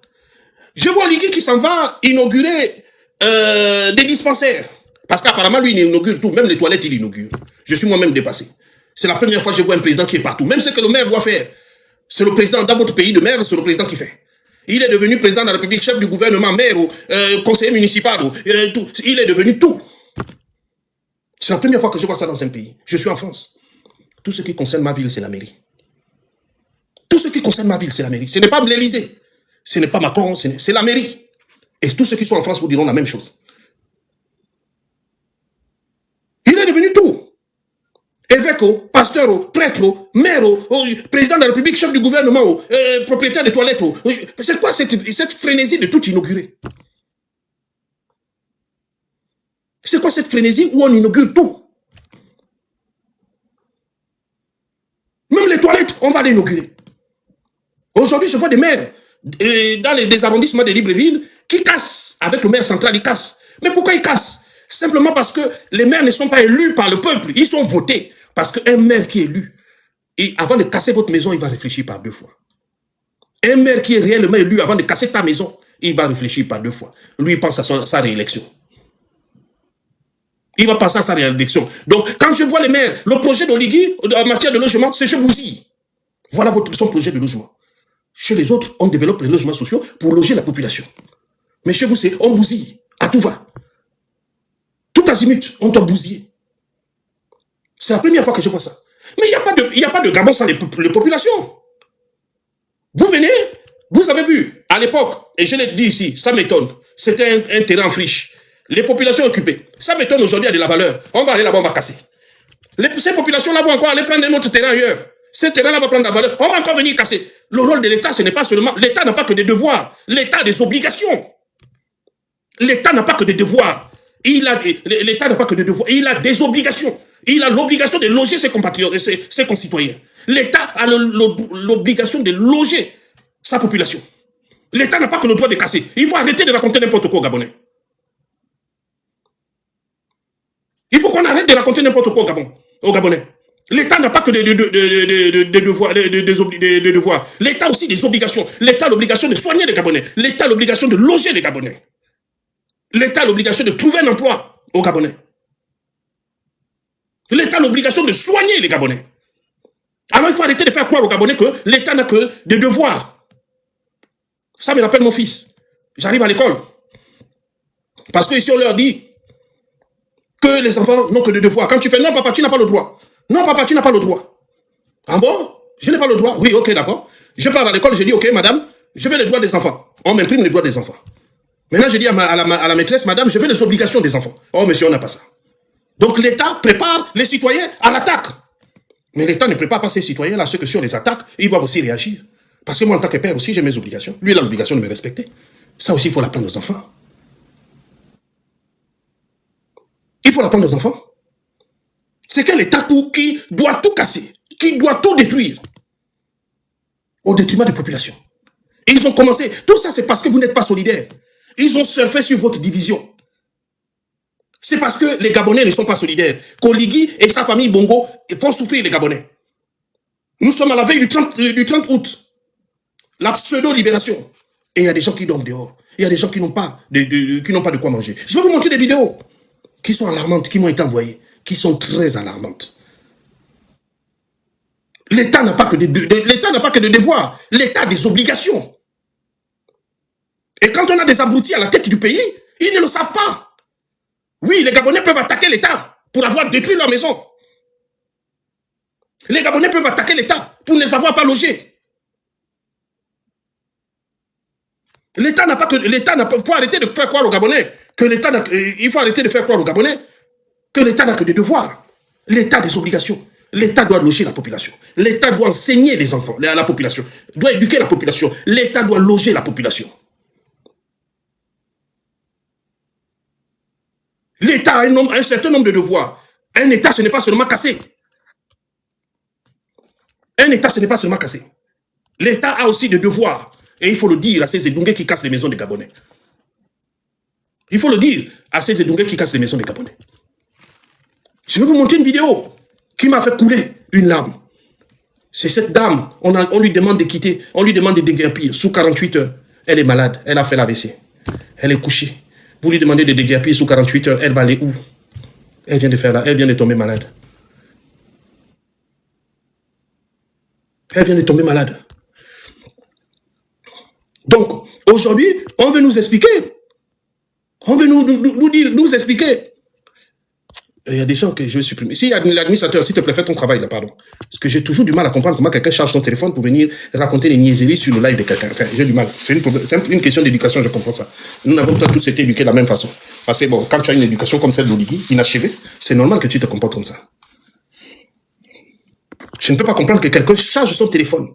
Je vois Ligui qui s'en va inaugurer des dispensaires. Parce qu'apparemment, lui, il inaugure tout. Même les toilettes, il inaugure. Je suis moi-même dépassé. C'est la première fois que je vois un président qui est partout. Même ce que le maire doit faire, c'est le président, dans votre pays de maire, c'est le président qui fait. Il est devenu président de la République, chef du gouvernement, maire, conseiller municipal, tout. Il est devenu tout. C'est la première fois que je vois ça dans un pays. Je suis en France. Tout ce qui concerne ma ville, c'est la mairie. Tout ce qui concerne ma ville, c'est la mairie. Ce n'est pas l'Élysée. Ce n'est pas Macron, c'est la mairie. Et tous ceux qui sont en France vous diront la même chose. Il est devenu tout. Évêque, pasteur, prêtre, maire, président de la République, chef du gouvernement, propriétaire des toilettes. C'est quoi cette frénésie de tout inaugurer? C'est quoi cette frénésie où on inaugure tout? Même les toilettes, on va les inaugurer. Aujourd'hui, je vois des maires dans des arrondissements de Libreville qui cassent. Avec le maire central, ils cassent. Mais pourquoi ils cassent? Simplement parce que les maires ne sont pas élus par le peuple. Ils sont votés. Parce qu'un maire qui est élu, et avant de casser votre maison, il va réfléchir par 2 fois. Un maire qui est réellement élu, avant de casser ta maison, il va réfléchir par 2 fois. Lui, il pense à sa réélection. Il va passer à sa réélection. Donc, quand je vois les maires, le projet d'Oligui en matière de logement, c'est chez Bouzy. Voilà son projet de logement. Chez les autres, on développe les logements sociaux pour loger la population. Mais chez vous, c'est on bousille. À tout va. Tout azimut, on doit bousiller. C'est la première fois que je vois ça. Mais il n'y a pas de Gabon sans les populations. Vous venez, vous avez vu, à l'époque, et je l'ai dit ici, ça m'étonne, c'était un terrain en friche. Les populations occupées. Ça m'étonne aujourd'hui à de la valeur. On va aller là-bas, on va casser. Ces populations-là vont encore aller prendre un autre terrain ailleurs. Ce terrain-là va prendre la valeur. On va encore venir casser. Le rôle de l'État, ce n'est pas seulement... L'État n'a pas que des devoirs. L'État a des obligations. L'État n'a pas que des devoirs. L'État n'a pas que des devoirs. Il a des obligations. Il a l'obligation de loger ses compatriotes, ses concitoyens. L'État a l'obligation de loger sa population. L'État n'a pas que le droit de casser. Il faut arrêter de raconter n'importe quoi aux Gabonais. Il faut qu'on arrête de raconter n'importe quoi aux Gabonais. L'État n'a pas que des devoirs. L'État a aussi des obligations. L'État a l'obligation de soigner les Gabonais. L'État a l'obligation de loger les Gabonais. L'État a l'obligation de trouver un emploi aux Gabonais. L'État a l'obligation de soigner les Gabonais. Alors il faut arrêter de faire croire aux Gabonais que l'État n'a que des devoirs. Ça me rappelle mon fils. J'arrive à l'école. Parce que ici on leur dit que les enfants n'ont que des devoirs. Quand tu fais non papa tu n'as pas le droit. Non papa tu n'as pas le droit. Ah bon? Je n'ai pas le droit. Oui ok d'accord. Je pars à l'école, je dis ok madame, je veux les droits des enfants. On m'imprime les droits des enfants. Maintenant je dis à la maîtresse madame, je veux les obligations des enfants. Oh monsieur on n'a pas ça. Donc l'État prépare les citoyens à l'attaque. Mais l'État ne prépare pas ces citoyens-là, ceux que si on les attaque, ils doivent aussi réagir. Parce que moi, en tant que père aussi, j'ai mes obligations. Lui, il a l'obligation de me respecter. Ça aussi, il faut l'apprendre aux enfants. Il faut l'apprendre aux enfants. C'est que l'État qui doit tout casser, qui doit tout détruire, au détriment des populations. Et ils ont commencé, tout ça c'est parce que vous n'êtes pas solidaires. Ils ont surfé sur votre division. C'est parce que les Gabonais ne sont pas solidaires. Koligui et sa famille Bongo font souffrir les Gabonais. Nous sommes à la veille du 30 août. La pseudo-libération. Et il y a des gens qui dorment dehors. Il y a des gens qui n'ont pas de quoi manger. Je vais vous montrer des vidéos qui sont alarmantes, qui m'ont été envoyées, qui sont très alarmantes. L'État n'a pas que de devoirs. L'État a des obligations. Et quand on a des abrutis à la tête du pays, ils ne le savent pas. Oui, les Gabonais peuvent attaquer l'État pour avoir détruit leur maison. Les Gabonais peuvent attaquer l'État pour ne les avoir pas logés. L'État n'a pas que... Il faut arrêter de faire croire aux Gabonais que l'État n'a... Il faut arrêter de faire croire aux Gabonais que l'État n'a que des devoirs. L'État a des obligations. L'État doit loger la population. L'État doit enseigner les enfants, la population. Doit éduquer la population. L'État doit loger la population. L'État a un certain nombre de devoirs. Un État, ce n'est pas seulement casser. Un État, ce n'est pas seulement casser. L'État a aussi des devoirs. Et il faut le dire à ces Edungués qui cassent les maisons des Gabonais. Il faut le dire à ces Edungués qui cassent les maisons des Gabonais. Je vais vous montrer une vidéo qui m'a fait couler une larme. C'est cette dame, on lui demande de quitter, on lui demande de déguerpir. Sous 48 heures, elle est malade, elle a fait l'AVC. Elle est couchée. Vous lui demandez de déguerpir sous 48 heures, elle va aller où? Elle vient de tomber malade. Elle vient de tomber malade. Donc, aujourd'hui, on veut nous expliquer. On veut nous expliquer. Il y a des gens que je vais supprimer. Si l'administrateur, s'il te plaît, fais ton travail là, pardon. Parce que j'ai toujours du mal à comprendre comment quelqu'un charge son téléphone pour venir raconter des niaiseries sur le live de quelqu'un. Enfin, j'ai du mal. C'est une question d'éducation, je comprends ça. Nous n'avons pas tous été éduqués de la même façon. Parce que bon, quand tu as une éducation comme celle d'Oligui, inachevée, c'est normal que tu te comportes comme ça. Je ne peux pas comprendre que quelqu'un charge son téléphone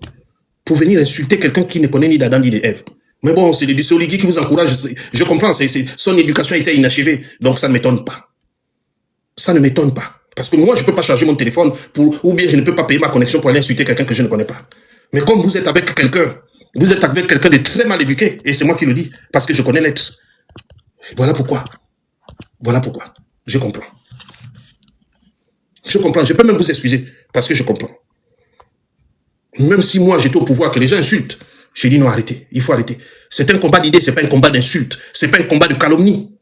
pour venir insulter quelqu'un qui ne connaît ni d'Adam ni d'Ève. Mais bon, c'est Oligui qui vous encourage. Je comprends, son éducation était inachevée, donc ça ne m'étonne pas. Ça ne m'étonne pas. Parce que moi, je ne peux pas charger mon téléphone ou bien je ne peux pas payer ma connexion pour aller insulter quelqu'un que je ne connais pas. Mais comme vous êtes avec quelqu'un, de très mal éduqué, et c'est moi qui le dis, parce que je connais l'être. Voilà pourquoi. Voilà pourquoi. Je comprends. Je comprends. Je peux même vous excuser, parce que je comprends. Même si moi, j'étais au pouvoir, que les gens insultent, j'ai dit non, arrêtez. Il faut arrêter. C'est un combat d'idées, c'est pas un combat d'insultes. C'est pas un combat de calomnie.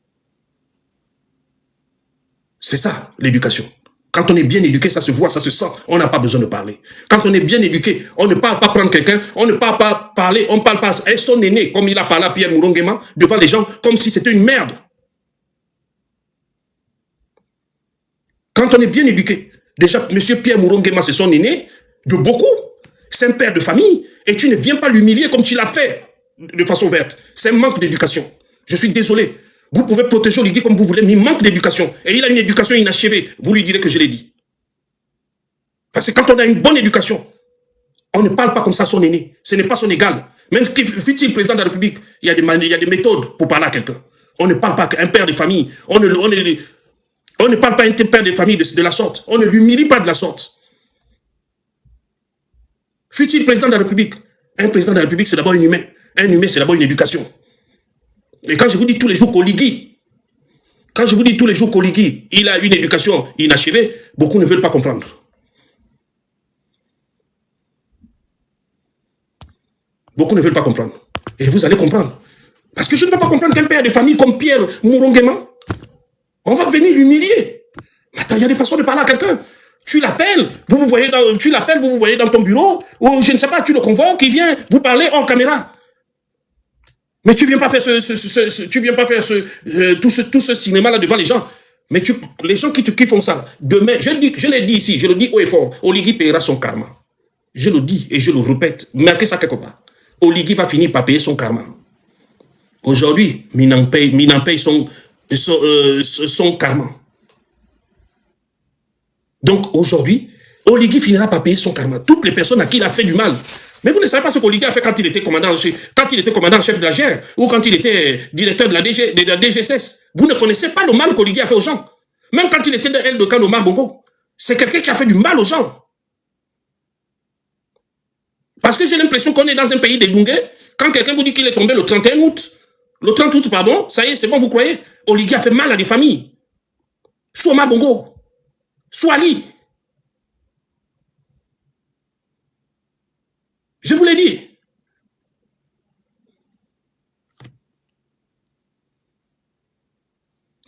C'est ça, l'éducation. Quand on est bien éduqué, ça se voit, ça se sent. On n'a pas besoin de parler. Quand on est bien éduqué, on ne parle pas prendre quelqu'un, on ne parle pas parler, on ne parle pas à son aîné, comme il a parlé à Pierre Mouronguema, devant les gens, comme si c'était une merde. Quand on est bien éduqué, déjà, monsieur Pierre Mouronguema, c'est son aîné, de beaucoup. C'est un père de famille, et tu ne viens pas l'humilier comme tu l'as fait, de façon verte. C'est un manque d'éducation. Je suis désolé. Vous pouvez protéger Oligui comme vous voulez, mais il manque d'éducation. Et il a une éducation inachevée. Vous lui direz que je l'ai dit. Parce que quand on a une bonne éducation, on ne parle pas comme ça à son aîné. Ce n'est pas son égal. Même fut-il président de la République, il y a des méthodes pour parler à quelqu'un. On ne parle pas qu'un père de famille. On On ne parle pas à un père de famille de la sorte. On ne l'humilie pas de la sorte. Fut-il président de la République? Un président de la République, c'est d'abord un humain. Un humain, c'est d'abord une éducation. Et quand je vous dis tous les jours qu'Oligui, il a une éducation inachevée, beaucoup ne veulent pas comprendre. Beaucoup ne veulent pas comprendre. Et vous allez comprendre. Parce que je ne peux pas comprendre qu'un père de famille comme Pierre Mouronguema, on va venir l'humilier. Attends, il y a des façons de parler à quelqu'un. Tu l'appelles, vous vous voyez dans ton bureau, ou je ne sais pas, tu le convoques, il vient vous parler hors caméra. Mais tu viens pas faire tout ce cinéma-là devant les gens. Mais les gens qui font ça, demain, je l'ai dit ici, je le dis haut et fort, Oligui paiera son karma. Je le dis et je le répète, marquez ça quelque part. Oligui va finir par payer son karma. Aujourd'hui, Minan paye son karma. Donc aujourd'hui, Oligui finira par payer son karma. Toutes les personnes à qui il a fait du mal. Mais vous ne savez pas ce qu'Oligui a fait quand il était commandant en chef de la GR ou quand il était directeur de la DGSS. Vous ne connaissez pas le mal qu'Oligui a fait aux gens. Même quand il était de l'aile de camp d'Omar Bongo. C'est quelqu'un qui a fait du mal aux gens. Parce que j'ai l'impression qu'on est dans un pays des Lunguais. Quand quelqu'un vous dit qu'il est tombé le 31 août, pardon, ça y est, c'est bon, vous croyez? Oligui a fait mal à des familles. Soit Omar Bongo, soit Ali. Je vous l'ai dit.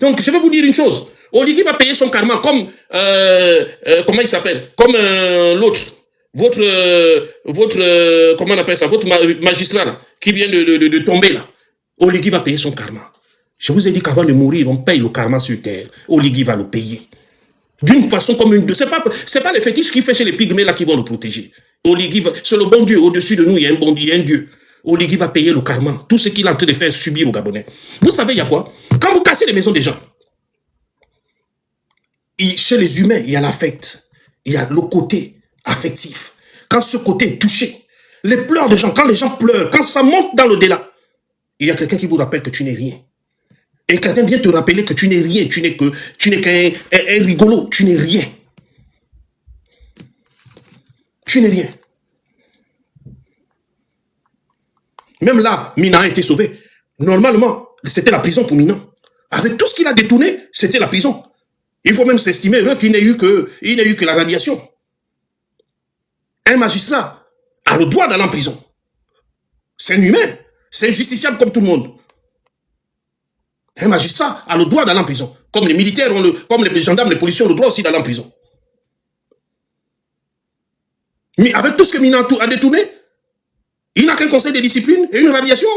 Donc, je vais vous dire une chose. Oligui va payer son karma comme, comment il s'appelle? Comme l'autre. Votre comment on appelle ça? Votre magistrat, là, qui vient de tomber, là. Oligui va payer son karma. Je vous ai dit qu'avant de mourir, on paye le karma sur terre. Oligui va le payer. D'une façon comme une... C'est pas les fétiches qui fait chez les pygmées, là, qui vont le protéger. Oligui va... C'est le bon Dieu. Au-dessus de nous, il y a un bon Dieu, il y a un Dieu. Oligui va payer le karma. Tout ce qu'il est en train de faire subir aux Gabonais. Vous savez, il y a quoi? Quand vous cassez les maisons des gens, chez les humains, il y a l'affect. Il y a le côté affectif. Quand ce côté est touché, les pleurs des gens, quand les gens pleurent, quand ça monte dans le delà, il y a quelqu'un qui vous rappelle que tu n'es rien. Et quelqu'un vient te rappeler que tu n'es rien, tu n'es qu'un rigolo, tu n'es rien. Tu n'es rien. Même là, Mina a été sauvé. Normalement, c'était la prison pour Mina. Avec tout ce qu'il a détourné, c'était la prison. Il faut même s'estimer heureux qu'il n'ait eu que la radiation. Un magistrat a le droit d'aller en prison. C'est un humain. C'est un justiciable comme tout le monde. Un magistrat a le droit d'aller en prison. Comme les militaires, comme les gendarmes, les policiers ont le droit aussi d'aller en prison. Mais avec tout ce que Mina a détourné, il n'a qu'un conseil de discipline et une radiation.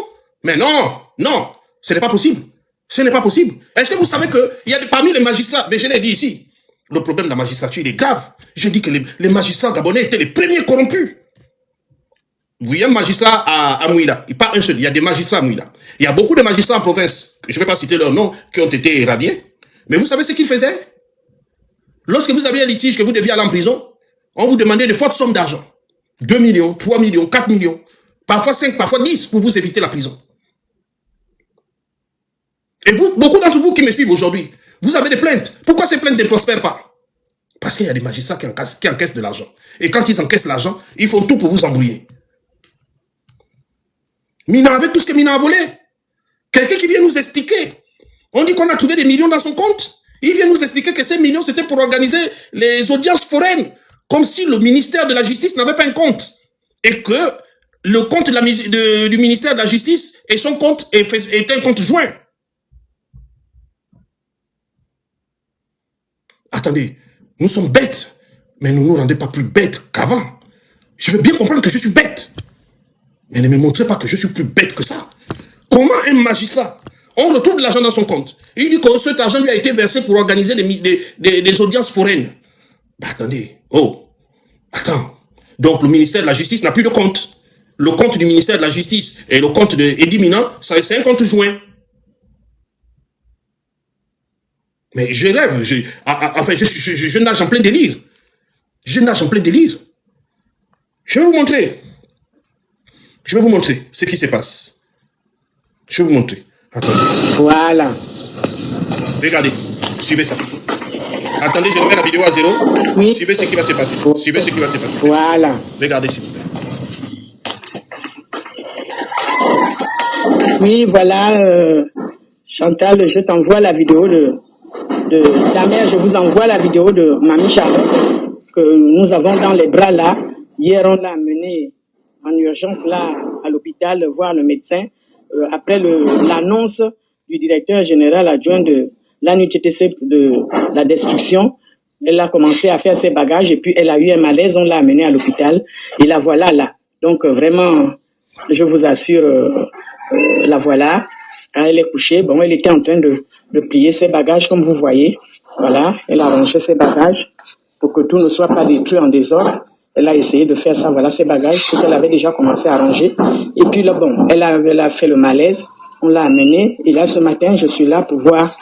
Mais non, non, ce n'est pas possible. Ce n'est pas possible. Est-ce que vous savez qu'il y a parmi les magistrats, mais je l'ai dit ici, le problème de la magistrature, il est grave. Je dis que les magistrats gabonais étaient les premiers corrompus. Vous voyez un magistrat à Mouila, pas un seul, il y a des magistrats à Mouila. Il y a beaucoup de magistrats en province, je ne vais pas citer leurs noms, qui ont été éradiés. Mais vous savez ce qu'ils faisaient? Lorsque vous aviez un litige que vous deviez aller en prison, on vous demandait de fortes sommes d'argent. 2 millions, 3 millions, 4 millions, parfois 5, parfois 10 pour vous éviter la prison. Et vous, beaucoup d'entre vous qui me suivent aujourd'hui, vous avez des plaintes. Pourquoi ces plaintes ne prospèrent pas? Parce qu'il y a des magistrats qui encaissent de l'argent. Et quand ils encaissent l'argent, ils font tout pour vous embrouiller. Mina, avec tout ce que Mina a volé, quelqu'un qui vient nous expliquer. On dit qu'on a trouvé des millions dans son compte. Il vient nous expliquer que ces millions, c'était pour organiser les audiences foraines. Comme si le ministère de la Justice n'avait pas un compte. Et que le compte du ministère de la Justice et son compte est un compte joint. Attendez, nous sommes bêtes, mais ne nous rendez pas plus bêtes qu'avant. Je veux bien comprendre que je suis bête, mais ne me montrez pas que je suis plus bête que ça. Comment un magistrat, on retrouve de l'argent dans son compte, il dit que cet argent lui a été versé pour organiser des audiences foraines. Bah attendez, attends. Donc le ministère de la Justice n'a plus de compte. Le compte du ministère de la Justice et le compte d'Edi Mina, c'est un compte joint. Mais je rêve, je nage en plein délire. Je nage en plein délire. Je vais vous montrer. Je vais vous montrer ce qui se passe. Je vais vous montrer. Attendez. Voilà. Regardez, suivez ça. Attendez, je remets la vidéo à 0. Oui. Suivez ce qui va se passer. Suivez ce qui va se passer. Voilà. Regardez s'il vous plaît. Oui, voilà, Chantal, je t'envoie la vidéo de ta mère, je vous envoie la vidéo de Mamie Charlotte que nous avons dans les bras là. Hier, on l'a amenée en urgence là à l'hôpital voir le médecin. Après l'annonce du directeur général adjoint de l'ANUTTC de la destruction, elle a commencé à faire ses bagages et puis elle a eu un malaise, on l'a amenée à l'hôpital et la voilà là. Donc vraiment, je vous assure, la voilà. Elle est couchée. Bon, elle était en train de plier ses bagages, comme vous voyez. Voilà, elle a rangé ses bagages pour que tout ne soit pas détruit en désordre. Elle a essayé de faire ça, voilà ses bagages, parce qu'elle avait déjà commencé à ranger. Et puis là, bon, elle a fait le malaise. On l'a amenée. Et là, ce matin, je suis là pour voir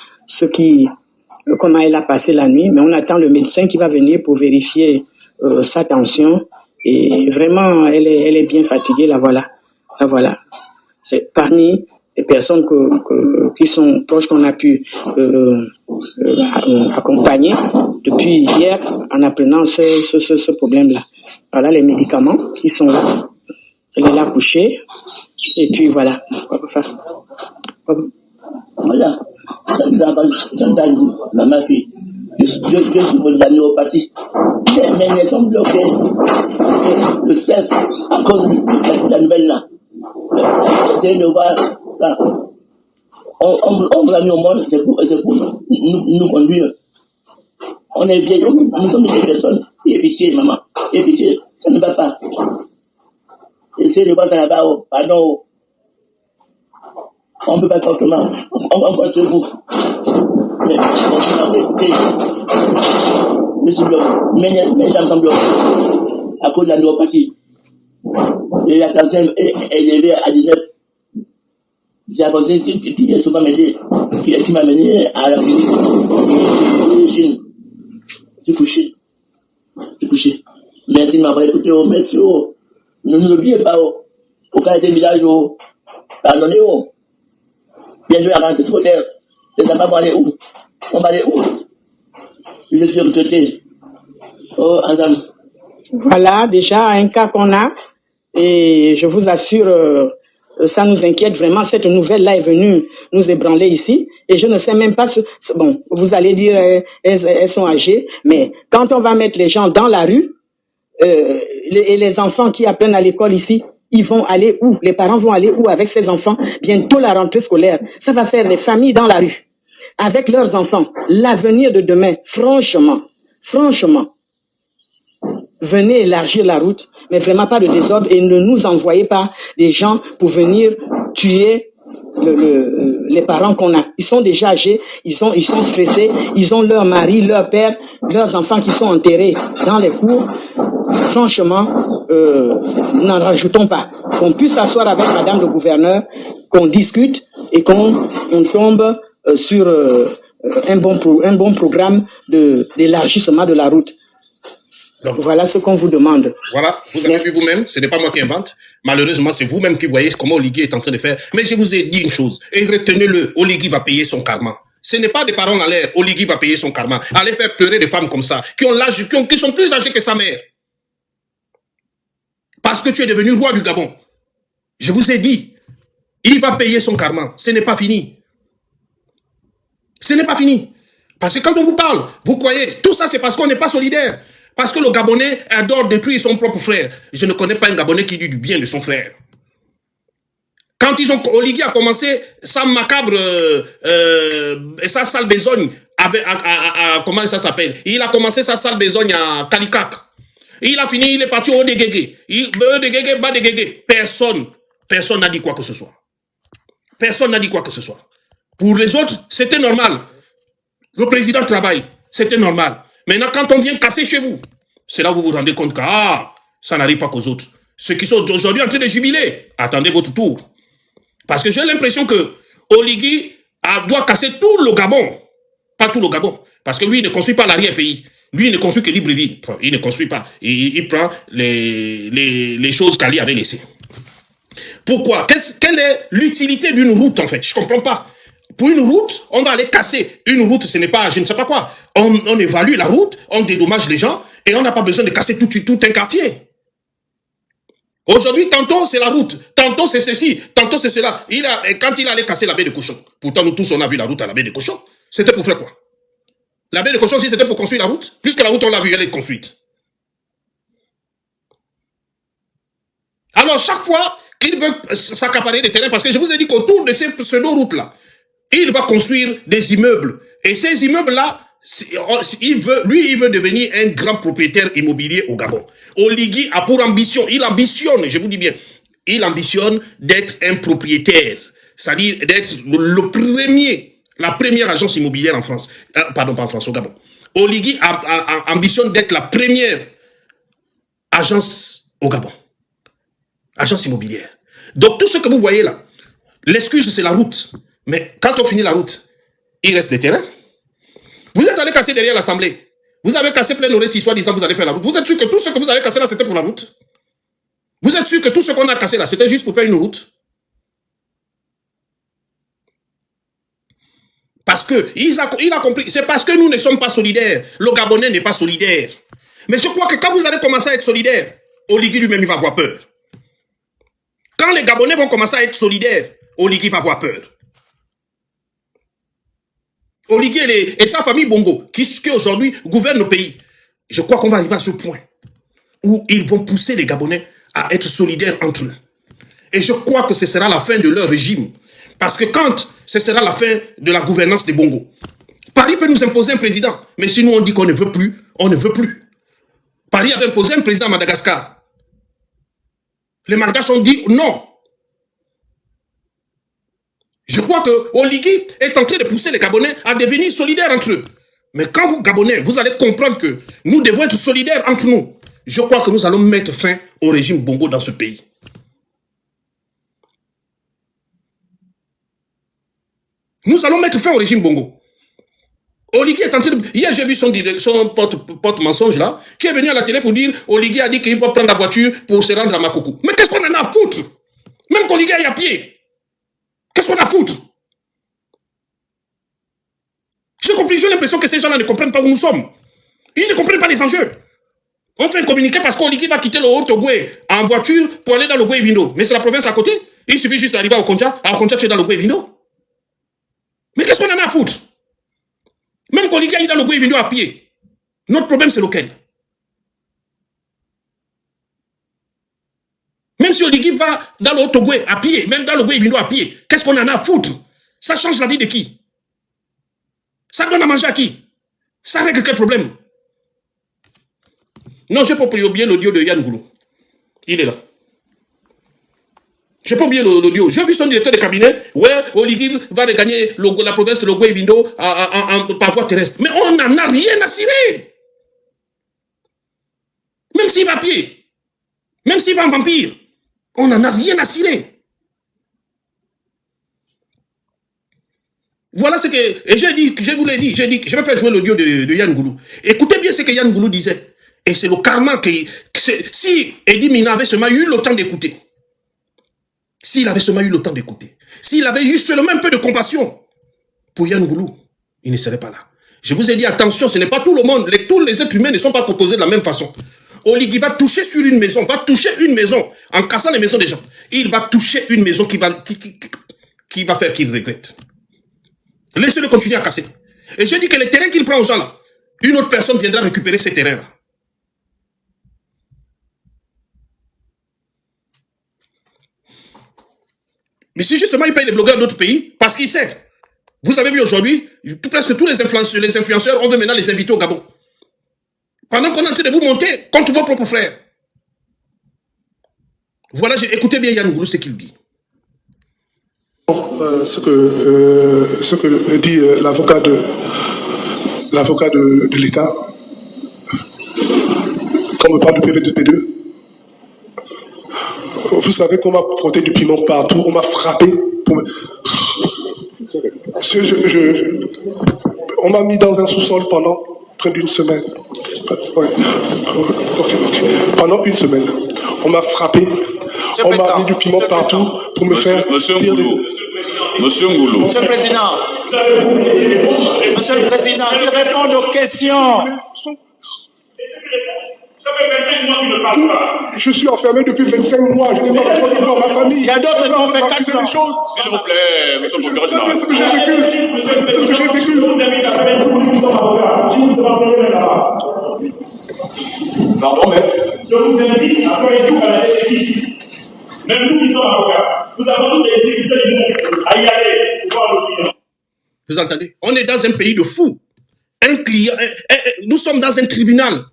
comment elle a passé la nuit. Mais on attend le médecin qui va venir pour vérifier sa tension. Et vraiment, elle est bien fatiguée, la voilà. La voilà. C'est parmi les personnes qui sont proches qu'on a pu accompagner depuis hier en apprenant ce problème-là. Voilà les médicaments qui sont là. Elle est là couchée. Et puis voilà. Voilà. J'entends maman qui je souffre de la neuropathie. Mais elles sont bloquées. Parce que le stress, à cause de la nouvelle là. Essayez de voir ça. On vous a mis au monde, c'est pour nous conduire. On est vieilles, nous sommes des personnes. Et pitié, maman. Et pitié, ça ne va pas. Essayez de voir ça là-bas, pardon. On ne peut pas faire autrement. On compte sur vous. Mais écoutez, je suis bloqué. Mes jambes sont bloquées. À cause de la neuropathie. Et la tension est élevée à 19. C'est la personne qui est souvent m'aider, qui m'a mené à la clinique. Je suis couché. Merci de m'avoir écouté. Merci. Ne nous oubliez pas. Au cas des villages, pardonnez. Bientôt la rentrée scolaire. Les enfants vont aller où? On va aller où? Je suis retraité. Oh, ensemble. Voilà déjà un cas qu'on a. Et je vous assure, ça nous inquiète vraiment. Cette nouvelle-là est venue nous ébranler ici. Et je ne sais même pas bon, vous allez dire, elles sont âgées. Mais quand on va mettre les gens dans la rue, et les enfants qui apprennent à l'école ici, ils vont aller où? Les parents vont aller où avec ces enfants? Bientôt la rentrée scolaire. Ça va faire des familles dans la rue. Avec leurs enfants. L'avenir de demain, franchement, venez élargir la route, mais vraiment pas de désordre et ne nous envoyez pas des gens pour venir tuer les parents qu'on a. Ils sont déjà âgés, ils sont stressés, ils ont leur mari, leur père, leurs enfants qui sont enterrés dans les cours. Franchement, n'en rajoutons pas. Qu'on puisse s'asseoir avec madame le gouverneur, qu'on discute et qu'on tombe sur un bon programme d'élargissement de la route. Donc, voilà ce qu'on vous demande. Voilà, vous avez vu vous-même, ce n'est pas moi qui invente. Malheureusement, c'est vous-même qui voyez comment Oligui est en train de faire. Mais je vous ai dit une chose, et retenez-le, Oligui va payer son karma. Ce n'est pas des parents en l'air, Oligui va payer son karma. Allez faire pleurer des femmes comme ça, qui sont plus âgées que sa mère. Parce que tu es devenu roi du Gabon. Je vous ai dit, il va payer son karma. Ce n'est pas fini. Ce n'est pas fini. Parce que quand on vous parle, vous croyez, tout ça c'est parce qu'on n'est pas solidaire. Parce que le Gabonais adore détruire son propre frère. Je ne connais pas un Gabonais qui dit du bien de son frère. Quand Oligui a commencé sa macabre et sa sale besogne, comment ça s'appelle? Il a commencé sa sale besogne à Kalikak. Il a fini, il est parti au Degege. Bas Degege. Personne n'a dit quoi que ce soit. Personne n'a dit quoi que ce soit. Pour les autres, c'était normal. Le président travaille, c'était normal. Maintenant, quand on vient casser chez vous, c'est là où vous vous rendez compte que ça n'arrive pas qu'aux autres. Ceux qui sont aujourd'hui en train de jubiler, attendez votre tour. Parce que j'ai l'impression que Oligui doit casser tout le Gabon. Pas tout le Gabon. Parce que lui, il ne construit pas l'arrière-pays. Lui, il ne construit que Libreville. Enfin, il ne construit pas. Il prend les choses qu'Ali avait laissées. Pourquoi? Quelle est l'utilité d'une route, en fait? Je ne comprends pas. Pour une route, on va aller casser. Une route, ce n'est pas, je ne sais pas quoi. on évalue la route, on dédommage les gens, et on n'a pas besoin de casser tout un quartier. Aujourd'hui, tantôt c'est la route, tantôt c'est ceci, tantôt c'est cela. Quand il allait casser la baie de Cochon, pourtant nous tous on a vu la route à la baie de Cochon, c'était pour faire quoi? La baie de Cochon, si c'était pour construire la route, puisque la route on l'a vu, elle est construite. Alors chaque fois qu'il veut s'accaparer des terrains, parce que je vous ai dit qu'autour de ces pseudo-routes-là, il va construire des immeubles. Et ces immeubles-là, il veut devenir un grand propriétaire immobilier au Gabon. Oligui a pour ambition, il ambitionne, je vous dis bien, il ambitionne d'être un propriétaire, c'est-à-dire d'être la première agence immobilière en France. Pardon, pas en France, au Gabon. Oligui ambitionne d'être la première agence au Gabon. Agence immobilière. Donc tout ce que vous voyez là, l'excuse c'est la route. Mais quand on finit la route, il reste des terrains. Vous êtes allé casser derrière l'Assemblée. Vous avez cassé plein d'oreilles, soi-disant vous allez faire la route. Vous êtes sûr que tout ce que vous avez cassé là, c'était pour la route? Vous êtes sûr que tout ce qu'on a cassé là, c'était juste pour faire une route? Parce que il a compris. C'est parce que nous ne sommes pas solidaires. Le Gabonais n'est pas solidaire. Mais je crois que quand vous allez commencer à être solidaire, Oligui lui-même il va avoir peur. Quand les Gabonais vont commencer à être solidaires, Oligui va avoir peur. Oligui et sa famille Bongo, qui aujourd'hui gouverne le pays, je crois qu'on va arriver à ce point où ils vont pousser les Gabonais à être solidaires entre eux. Et je crois que ce sera la fin de leur régime. Parce que quand ce sera la fin de la gouvernance des Bongo, Paris peut nous imposer un président. Mais si nous on dit qu'on ne veut plus, on ne veut plus. Paris avait imposé un président à Madagascar. Les Malgaches ont dit non. Je crois que Oligui est en train de pousser les Gabonais à devenir solidaires entre eux. Mais quand vous, Gabonais, vous allez comprendre que nous devons être solidaires entre nous, je crois que nous allons mettre fin au régime Bongo dans ce pays. Nous allons mettre fin au régime Bongo. Oligui est en train de... Hier, j'ai vu son porte-mensonge là, qui est venu à la télé pour dire Oligui a dit qu'il va prendre la voiture pour se rendre à Makoko. Mais qu'est-ce qu'on en a à foutre? Même qu'Oligui aille à pied. Qu'est-ce qu'on a à foutre? J'ai l'impression que ces gens-là ne comprennent pas où nous sommes. Ils ne comprennent pas les enjeux. On fait un communiqué parce qu'Oligui va quitter le Haut-Ogoué en voiture pour aller dans le Goué-Vindo. Mais c'est la province à côté. Il suffit juste d'arriver à Okonja. À Okonja, tu es dans le Goué-Vindo. Mais qu'est-ce qu'on en a à foutre? Même qu'Oligui aille dans le Goué-Vindo à pied. Notre problème, c'est lequel? Même si Oligui va dans le Haut-Ogoué à pied, même dans le Goué-Vindo à pied, qu'est-ce qu'on en a à foutre? Ça change la vie de qui? Ça donne à manger à qui? Ça règle quel problème? Non, je n'ai pas oublié l'audio de Yann Goulou. Il est là. Je n'ai pas oublié l'audio. J'ai vu son directeur de cabinet. Ouais, Oligui va regagner la province de Goué-Vindo par voie terrestre. Mais on n'en a rien à cirer. Même s'il va à pied. Même s'il va en vampire. On n'en a rien à cirer. Voilà ce que... Et j'ai dit, je vous l'ai dit, j'ai dit que je vais faire jouer l'audio de Yann Goulou. Écoutez bien ce que Yann Goulou disait. Et c'est le karma que... Si Eddie Mina avait seulement eu le temps d'écouter, s'il avait seulement eu le temps d'écouter, s'il avait eu seulement un peu de compassion pour Yann Goulou, il ne serait pas là. Je vous ai dit, attention, ce n'est pas tout le monde. Tous les êtres humains ne sont pas composés de la même façon. Oligui va toucher sur une maison, en cassant les maisons des gens. Il va toucher une maison qui va faire qu'il regrette. Laissez-le continuer à casser. Et je dis que les terrains qu'il prend aux gens là, une autre personne viendra récupérer ces terrains là. Mais si justement il paye les blogueurs d'autres pays, parce qu'il sait. Vous avez vu aujourd'hui, presque tous les influenceurs, on veut maintenant les inviter au Gabon. Pendant qu'on est en train de vous monter contre vos propres frères. Voilà, écoutez bien Yann Goulou ce qu'il dit. Ce que dit l'avocat de l'État, quand on me parle de PV2P2, vous savez qu'on m'a frotté du piment partout, on m'a frappé. On m'a mis dans un sous-sol pendant près d'une semaine. Ouais. Pendant une semaine. On m'a frappé. On m'a mis du piment partout pour me faire... Monsieur Ngoulou. Monsieur le Président. Monsieur le Président, il répond aux questions. Ça fait 25 mois qu'il ne parle pas. Je suis enfermé depuis 25 mois. Je n'ai pas le droit de voir ma famille. Il y a d'autres qui ont fait 4 S'il vous plaît, monsieur le procureur général. C'est ce que j'ai vécu. C'est ce que j'ai vécu. Pardon, maître. Je vous invite à faire un tour à la justice. Même nous qui sommes avocats, nous avons toutes les difficultés du monde à y aller pour voir nos clients. Vous entendez? On est dans un pays de fous. Nous sommes dans un tribunal.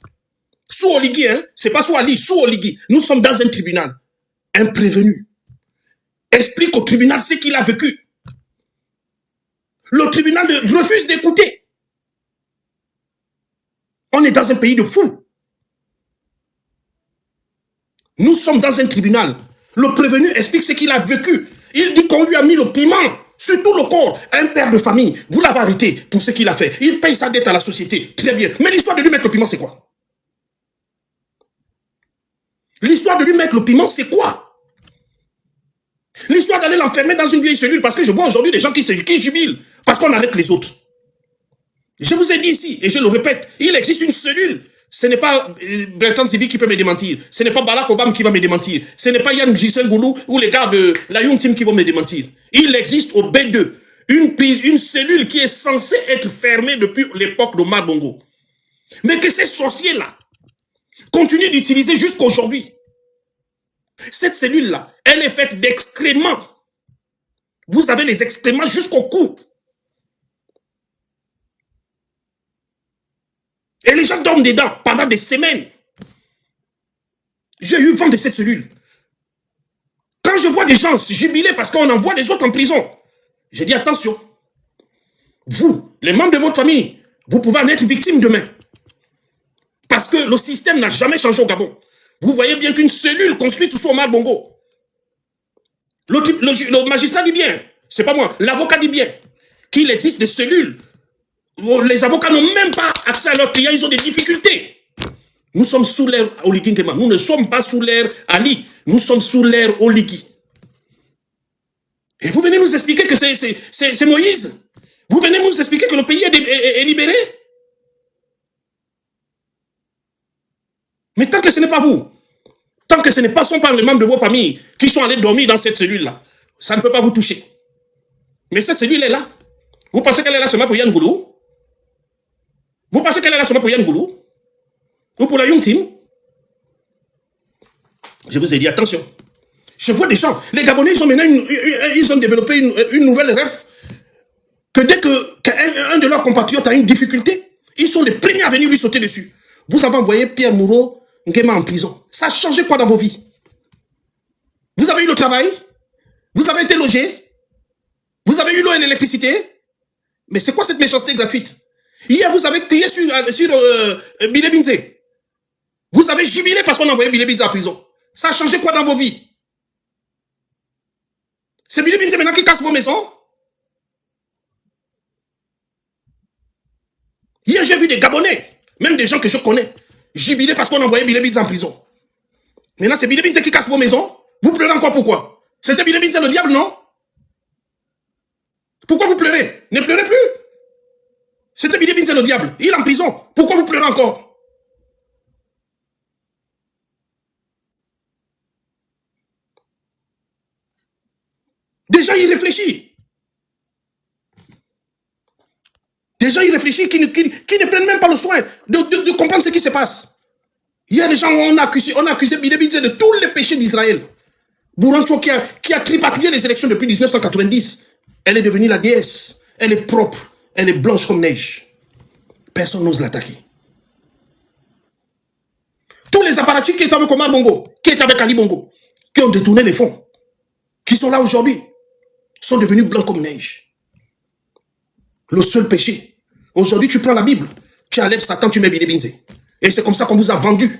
Sous Oligui, hein? C'est pas sous Ali, sous Oligui. Nous sommes dans un tribunal. Un prévenu explique au tribunal ce qu'il a vécu. Le tribunal refuse d'écouter. On est dans un pays de fous. Nous sommes dans un tribunal. Le prévenu explique ce qu'il a vécu. Il dit qu'on lui a mis le piment sur tout le corps. Un père de famille, vous l'avez arrêté pour ce qu'il a fait. Il paye sa dette à la société. Très bien. Mais l'histoire de lui mettre le piment, c'est quoi? L'histoire de lui mettre le piment, c'est quoi? L'histoire d'aller l'enfermer dans une vieille cellule, parce que je vois aujourd'hui des gens qui jubilent parce qu'on arrête les autres. Je vous ai dit ici, et je le répète, il existe une cellule. Ce n'est pas Bertrand Zibi qui peut me démentir. Ce n'est pas Barack Obama qui va me démentir. Ce n'est pas Yann Gisèle-Goulou ou les gars de la Young Team qui vont me démentir. Il existe au B2 une cellule qui est censée être fermée depuis l'époque d'Omar Bongo. Mais que ces sorciers-là continuent d'utiliser jusqu'aujourd'hui. Cette cellule-là, elle est faite d'excréments. Vous avez les excréments jusqu'au cou. Et les gens dorment dedans pendant des semaines. J'ai eu vent de cette cellule. Quand je vois des gens se jubiler parce qu'on envoie des autres en prison, je dis attention. Vous, les membres de votre famille, vous pouvez en être victime demain. Parce que le système n'a jamais changé au Gabon. Vous voyez bien qu'une cellule construite sous Omar Bongo. Le magistrat dit bien, c'est pas moi, l'avocat dit bien, qu'il existe des cellules où les avocats n'ont même pas accès à leurs clients, ils ont des difficultés. Nous sommes sous l'ère Oligui Nguema. Nous ne sommes pas sous l'ère Ali, nous sommes sous l'ère Oligui. Et vous venez nous expliquer que c'est Moïse. Vous venez nous expliquer que le pays est libéré. Mais tant que ce n'est pas vous, tant que ce ne sont pas les membres de vos familles qui sont allés dormir dans cette cellule-là, ça ne peut pas vous toucher. Mais cette cellule est là. Vous pensez qu'elle est là seulement pour Yann Goulou? Vous pensez qu'elle est là seulement pour Yann Goulou? Ou pour la Young Team? Je vous ai dit, attention. Je vois des gens, les Gabonais, ils ont développé une nouvelle rêve, que dès qu'un de leurs compatriotes a une difficulté, ils sont les premiers à venir lui sauter dessus. Vous avez envoyé Pierre Moreau Nguema en prison. Ça a changé quoi dans vos vies? Vous avez eu le travail? Vous avez été logé? Vous avez eu l'eau et l'électricité? Mais c'est quoi cette méchanceté gratuite? Hier, vous avez crié sur Bile Binze. Vous avez jubilé parce qu'on a envoyé Bile Binze en prison. Ça a changé quoi dans vos vies? C'est Bile Binze maintenant qui casse vos maisons? Hier, j'ai vu des Gabonais, même des gens que je connais, jubilés parce qu'on a envoyé Bile Binze en prison. Maintenant, c'est Bile Binze qui casse vos maisons. Vous pleurez encore pourquoi? C'était Bile Binze le diable, non? Pourquoi vous pleurez? Ne pleurez plus. C'était Bile Binze le diable. Il est en prison. Pourquoi vous pleurez encore? Des gens y réfléchissent. Des gens y réfléchissent qui ne prennent même pas le soin de comprendre ce qui se passe. Il y a des gens où on a accusé Bile Binze de tous les péchés d'Israël. Bourancho qui a tripatouillé les élections depuis 1990. Elle est devenue la déesse. Elle est propre. Elle est blanche comme neige. Personne n'ose l'attaquer. Tous les apparatchiks qui étaient avec Omar Bongo, qui étaient avec Ali Bongo, qui ont détourné les fonds, qui sont là aujourd'hui, sont devenus blancs comme neige. Le seul péché. Aujourd'hui, tu prends la Bible, tu enlèves Satan, tu mets Bile Binze. Et c'est comme ça qu'on vous a vendu.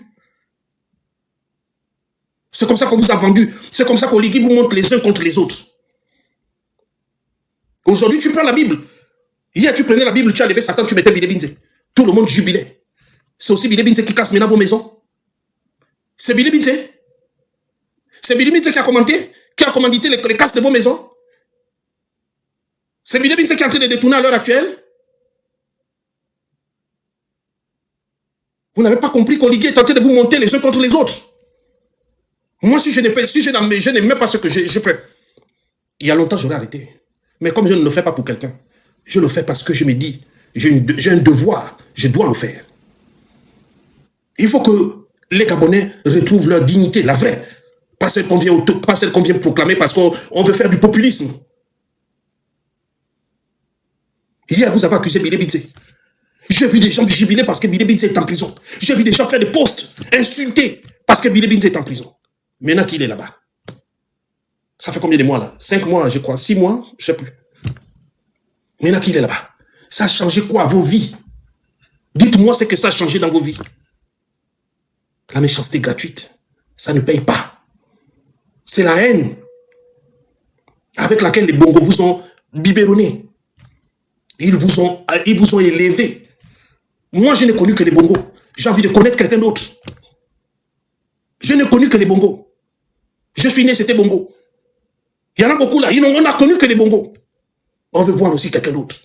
C'est comme ça qu'on vous a vendu. C'est comme ça qu'Oligui vous montre les uns contre les autres. Aujourd'hui, tu prends la Bible. Hier, tu prenais la Bible, tu enlevais Satan, tu mettais Bile Binze. Tout le monde jubilait. C'est aussi Bile Binze qui casse maintenant vos maisons. C'est Bile Binze. C'est Bile Binze qui a commandité les casses de vos maisons. C'est Bile Binze qui est en train de détourner à l'heure actuelle. Vous n'avez pas compris qu'Oligui est en train de vous monter les uns contre les autres. Moi, si je n'aimais pas ce que je fais, il y a longtemps, j'aurais arrêté. Mais comme je ne le fais pas pour quelqu'un, je le fais parce que je me dis, j'ai un devoir, je dois le faire. Il faut que les Gabonais retrouvent leur dignité, la vraie. Pas celle qu'on vient proclamer parce qu'on veut faire du populisme. Hier, vous avez accusé Bidé Bidze. J'ai vu des gens jubiler parce que Bidé Bidze est en prison. J'ai vu des gens faire des posts, insulter parce que Bidé Bidze est en prison. Maintenant qu'il est là-bas. Ça fait combien de mois là? 5 mois, je crois. 6 mois, je ne sais plus. Maintenant qu'il est là-bas. Ça a changé quoi, vos vies? Dites-moi ce que ça a changé dans vos vies. La méchanceté gratuite, ça ne paye pas. C'est la haine avec laquelle les bongos vous ont biberonné. Ils vous ont élevé. Moi, je n'ai connu que les bongos. J'ai envie de connaître quelqu'un d'autre. Je n'ai connu que les bongos. Je suis né, c'était bongo. Il y en a beaucoup là. On n'a connu que les bongos. On veut voir aussi quelqu'un d'autre.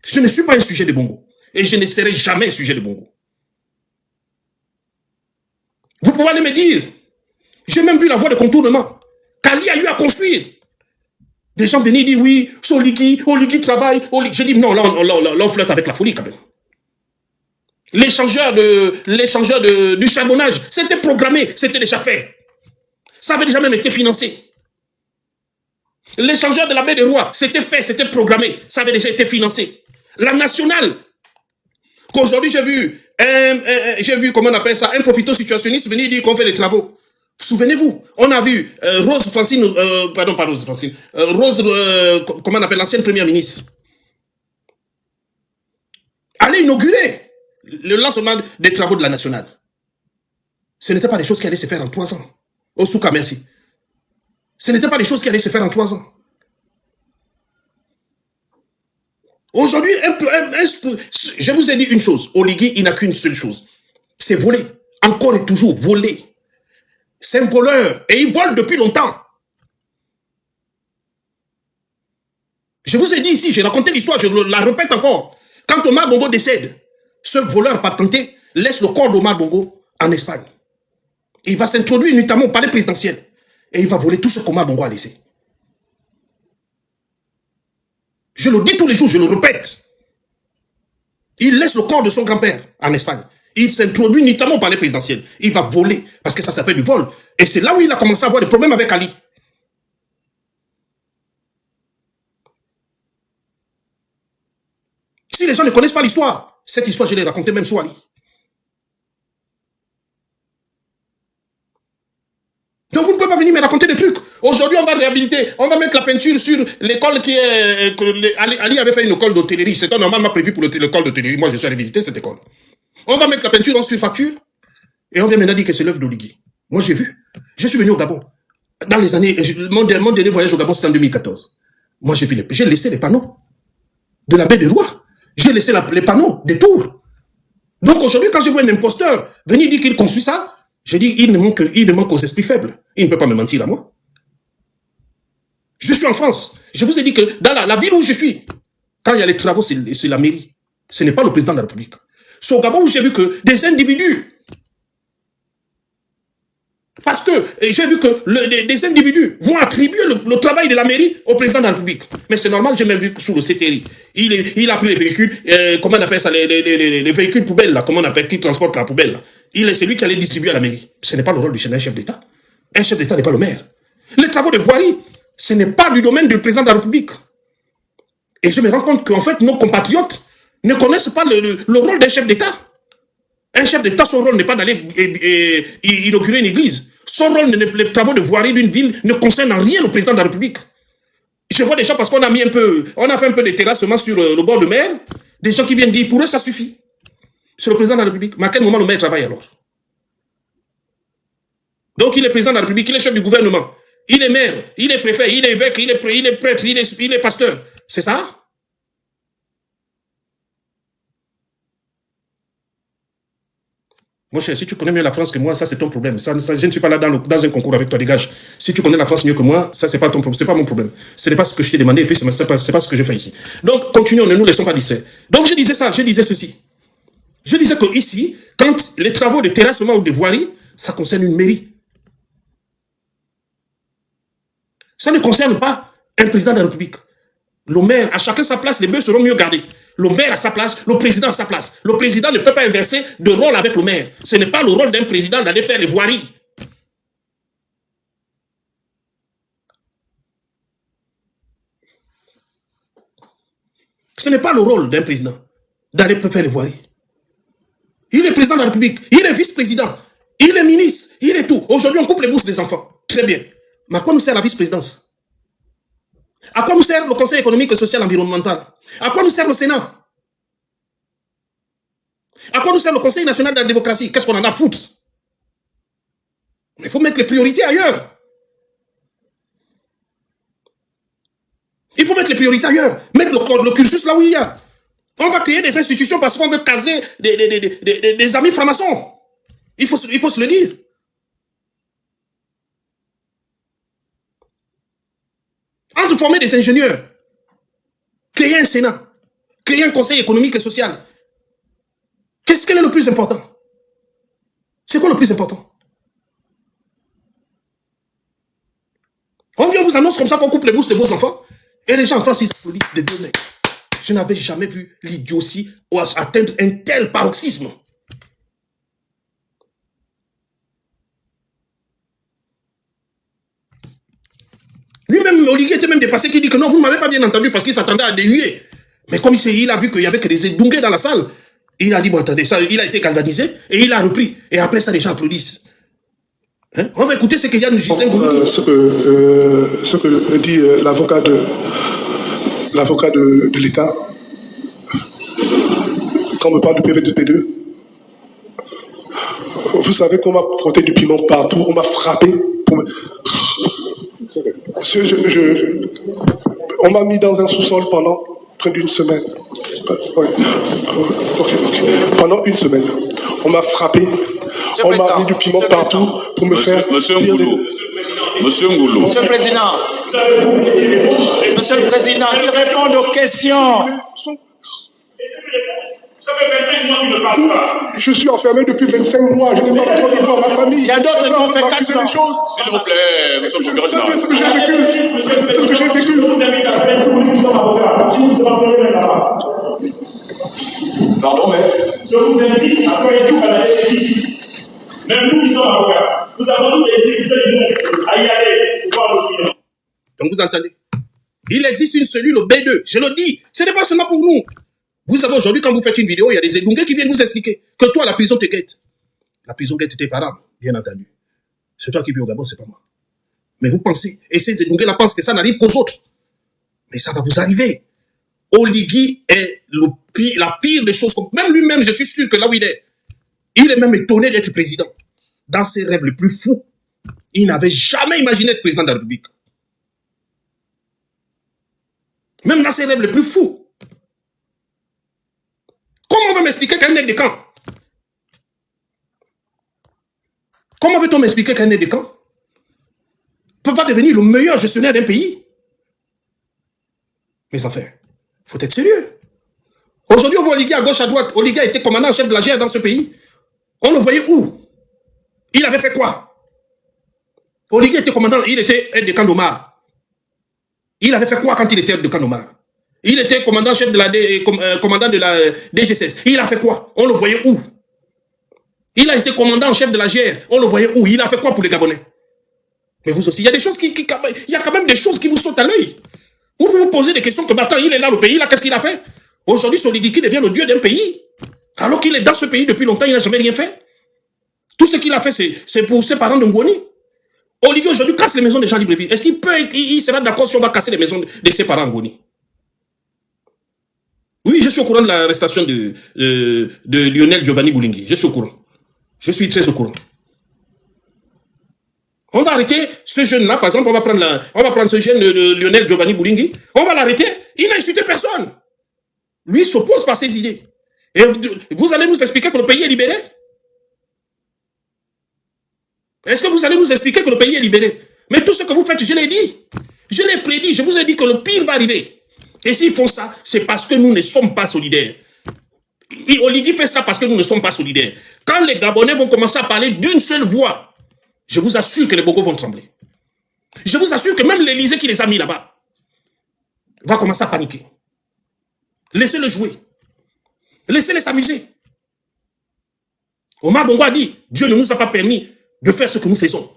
Je ne suis pas un sujet de bongo. Et je ne serai jamais un sujet de bongo. Vous pouvez aller me dire. J'ai même vu la voie de contournement. Kali a eu à construire. Des gens venaient dire oui, c'est Oligui travaille. Je dis non, là on flirte avec la folie quand même. L'échangeur du charbonnage, c'était programmé, c'était déjà fait. Ça avait déjà même été financé. L'échangeur de la baie des Rois, c'était fait, c'était programmé, ça avait déjà été financé. La nationale, qu'aujourd'hui j'ai vu, comment on appelle ça, un profito-situationniste venir dire qu'on fait des travaux. Souvenez-vous, on a vu Rose Francine, pardon, pas Rose Francine, comment on appelle, l'ancienne première ministre, aller inaugurer le lancement des travaux de la nationale. Ce n'était pas des choses qui allaient se faire en 3 ans. Au Souka, merci. Ce n'était pas des choses qui allaient se faire en 3 ans. Aujourd'hui, je vous ai dit une chose. Oligui, il n'a qu'une seule chose. C'est voler. Encore et toujours, voler. C'est un voleur. Et il vole depuis longtemps. Je vous ai dit ici, j'ai raconté l'histoire, je la répète encore. Quand Omar Bongo décède, ce voleur patenté laisse le corps d'Omar Bongo en Espagne. Il va s'introduire notamment au palais présidentiel. Et il va voler tout ce qu'Omar Bongo a laissé. Je le dis tous les jours, je le répète. Il laisse le corps de son grand-père en Espagne. Il s'introduit notamment au palais présidentiel. Il va voler, parce que ça s'appelle du vol. Et c'est là où il a commencé à avoir des problèmes avec Ali. Si les gens ne connaissent pas l'histoire, cette histoire, je l'ai racontée même sur Ali. Donc vous ne pouvez pas venir me raconter des trucs. Aujourd'hui, on va réhabiliter, on va mettre la peinture sur l'école qui est... Ali avait fait une école d'hôtellerie. C'était normalement prévu pour l'école d'hôtellerie. Moi, je suis allé visiter cette école. On va mettre la peinture en surfacture et on vient maintenant dire que c'est l'œuvre d'Oligui. Moi, j'ai vu. Je suis venu au Gabon. Dans les années... Mon dernier voyage au Gabon, c'était en 2014. Moi, j'ai vu j'ai laissé les panneaux de la baie des Rois. J'ai laissé les panneaux des tours. Donc aujourd'hui, quand je vois un imposteur venir dire qu'il construit ça, je dis, il ne manque aux esprits faibles. Il ne peut pas me mentir à moi. Je suis en France. Je vous ai dit que dans la ville où je suis, quand il y a les travaux, c'est la mairie. Ce n'est pas le président de la République. C'est au Gabon où j'ai vu que des individus, parce que j'ai vu que des individus vont attribuer le travail de la mairie au président de la République. Mais c'est normal, j'ai même vu que sous le CTRI, il a pris les véhicules, comment on appelle ça, les véhicules poubelles, là, comment on appelle, qui transportent la poubelle, là. C'est lui qui allait distribuer à la mairie. Ce n'est pas le rôle du chef d'État. Un chef d'État n'est pas le maire. Les travaux de voirie, ce n'est pas du domaine du président de la République. Et je me rends compte qu'en fait, nos compatriotes ne connaissent pas le rôle d'un chef d'État. Un chef d'État, son rôle n'est pas d'aller inaugurer une église. Son rôle, les travaux de voirie d'une ville ne concernent en rien le président de la République. Je vois des gens parce qu'on a fait un peu de terrassement sur le bord de mer, des gens qui viennent dire, pour eux, ça suffit. C'est le président de la République. Mais à quel moment le maire travaille alors? Donc il est président de la République, il est chef du gouvernement, il est maire, il est préfet, il est évêque, il est prêtre, il est pasteur. C'est ça? Mon cher, si tu connais mieux la France que moi, ça c'est ton problème. Ça, je ne suis pas là dans un concours avec toi, dégage. Si tu connais la France mieux que moi, ça c'est pas ton problème, c'est pas mon problème. Ce n'est pas ce que je t'ai demandé et puis c'est pas ce que j'ai fait ici. Donc continuons, ne nous laissons pas distraire. Donc je disais ça, je disais ceci. Je disais que ici, quand les travaux de terrassement ou de voirie, ça concerne une mairie. Ça ne concerne pas un président de la République. Le maire, à chacun sa place, les bœufs seront mieux gardés. Le maire à sa place, le président à sa place. Le président ne peut pas inverser de rôle avec le maire. Ce n'est pas le rôle d'un président d'aller faire les voiries. Ce n'est pas le rôle d'un président d'aller faire les voiries. Il est président de la République, il est vice-président, il est ministre, il est tout. Aujourd'hui, on coupe les bourses des enfants. Très bien. Mais à quoi nous sert la vice-présidence? À quoi nous sert le Conseil économique, social et environnemental? À quoi nous sert le Sénat? À quoi nous sert le Conseil national de la démocratie? Qu'est-ce qu'on en a à foutre? Mais il faut mettre les priorités ailleurs. Il faut mettre les priorités ailleurs. Mettre le cursus là où il y a. On va créer des institutions parce qu'on veut caser des amis francs-maçons. Il faut se le dire. Entre former des ingénieurs, créer un Sénat, créer un Conseil économique et social. Quel est le plus important? C'est quoi le plus important? On vient vous annonce comme ça qu'on coupe les bourses de vos enfants et les gens en France ils applaudissent des deux mecs. Je n'avais jamais vu l'idiotie atteindre un tel paroxysme. Lui-même, Olivier était même dépassé, qui dit que non, vous ne m'avez pas bien entendu parce qu'il s'attendait à des huées. Mais comme il a vu qu'il y avait que des édungués dans la salle, il a dit, bon, attendez, ça, il a été galvanisé et il a repris. Et après ça, les gens applaudissent. Hein? On va écouter ce que Yann Justin Goulou dit. Ce que dit l'avocat de l'État, quand on me parle du PV2P2, vous savez qu'on m'a frotté du piment partout, on m'a frappé. On m'a mis dans un sous-sol pendant près d'une semaine. Ouais. Pendant une semaine. On m'a frappé. On m'a mis du piment partout pour me faire... Monsieur Ngoulou. Monsieur Ngoulou. Monsieur le Président. Monsieur le Président, il répond aux questions. Ça fait 25 mois qu'il ne parle pas. Je suis enfermé depuis 25 mois. Je n'ai pas le droit de voir ma famille. Il y a d'autres qui ont fait 4 ans. S'il vous plaît, monsieur le secrétaire général. C'est ce que j'ai vécu. C'est ce que j'ai vécu. Pardon, maître. Je vous invite à faire tout à la justice. Même nous qui sommes avocats, nous avons toutes les difficultés du monde à y aller pour voir nos clients. Donc vous entendez? Il existe une cellule au B2. Je le dis, ce n'est pas seulement pour nous. Vous savez, aujourd'hui, quand vous faites une vidéo, il y a des édungués qui viennent vous expliquer que toi, la prison te guette. La prison guette tes parents, bien entendu. C'est toi qui vis au Gabon, c'est pas moi. Mais vous pensez, et ces édungués-là pensent que ça n'arrive qu'aux autres. Mais ça va vous arriver. Oligui est la pire des choses. Même lui-même, je suis sûr que là où il est même étonné d'être président. Dans ses rêves les plus fous, il n'avait jamais imaginé être président de la République. Même dans ses rêves les plus fous. Comment on va m'expliquer qu'un aide de camp? Comment veut-on m'expliquer qu'un aide de camp peut pas devenir le meilleur gestionnaire d'un pays? Mes affaires, il faut être sérieux. Aujourd'hui, on voit Oligui à gauche, à droite. Oligui était commandant en chef de la GR dans ce pays. On le voyait où? Il avait fait quoi? Oligui était commandant, il était aide de camp d'Omar. Il avait fait quoi quand il était aide de camp d'Omar? Il était commandant chef de la commandant de la DGSS. Il a fait quoi? On le voyait où? Il a été commandant en chef de la GR. On le voyait où? Il a fait quoi pour les Gabonais? Mais vous aussi, il y a des choses il y a quand même des choses qui vous sautent à l'œil. Vous vous posez des questions comme attends, il est là le pays, là, qu'est-ce qu'il a fait? Aujourd'hui, c'est Oligui qui devient le dieu d'un pays. Alors qu'il est dans ce pays depuis longtemps, il n'a jamais rien fait. Tout ce qu'il a fait, c'est pour ses parents de Ngoni. Oligui aujourd'hui casse les maisons des gens Libreville. Est-ce qu'il sera d'accord si on va casser les maisons de ses parents Ngoni? Oui, je suis au courant de l'arrestation de Lionel Giovanni Boulingi. Je suis au courant. Je suis très au courant. On va arrêter ce jeune-là, par exemple, on va prendre ce jeune de Lionel Giovanni Boulingi. On va l'arrêter. Il n'a insulté personne. Lui s'oppose par ses idées. Et vous allez nous expliquer que le pays est libéré? Est-ce que vous allez nous expliquer que le pays est libéré? Mais tout ce que vous faites, je l'ai dit. Je l'ai prédit, je vous ai dit que le pire va arriver. Et s'ils font ça, c'est parce que nous ne sommes pas solidaires. Oligui fait ça parce que nous ne sommes pas solidaires. Quand les Gabonais vont commencer à parler d'une seule voix, je vous assure que les Bongos vont trembler. Je vous assure que même l'Élysée qui les a mis là-bas va commencer à paniquer. Laissez-le jouer. Laissez-les s'amuser. Omar Bongo a dit, Dieu ne nous a pas permis de faire ce que nous faisons.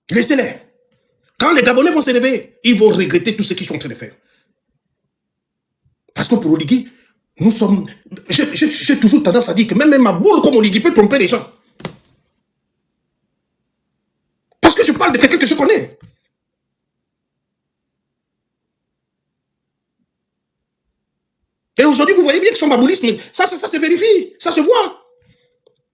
Laissez-les. Quand les Gabonais vont se réveiller, ils vont regretter tout ce qu'ils sont en train de faire. Parce que pour Oligui, nous sommes... J'ai toujours tendance à dire que même ma boule comme Oligui peut tromper les gens. Parce que je parle de quelqu'un que je connais. Et aujourd'hui, vous voyez bien que son baboulisme, ça se vérifie, ça se voit.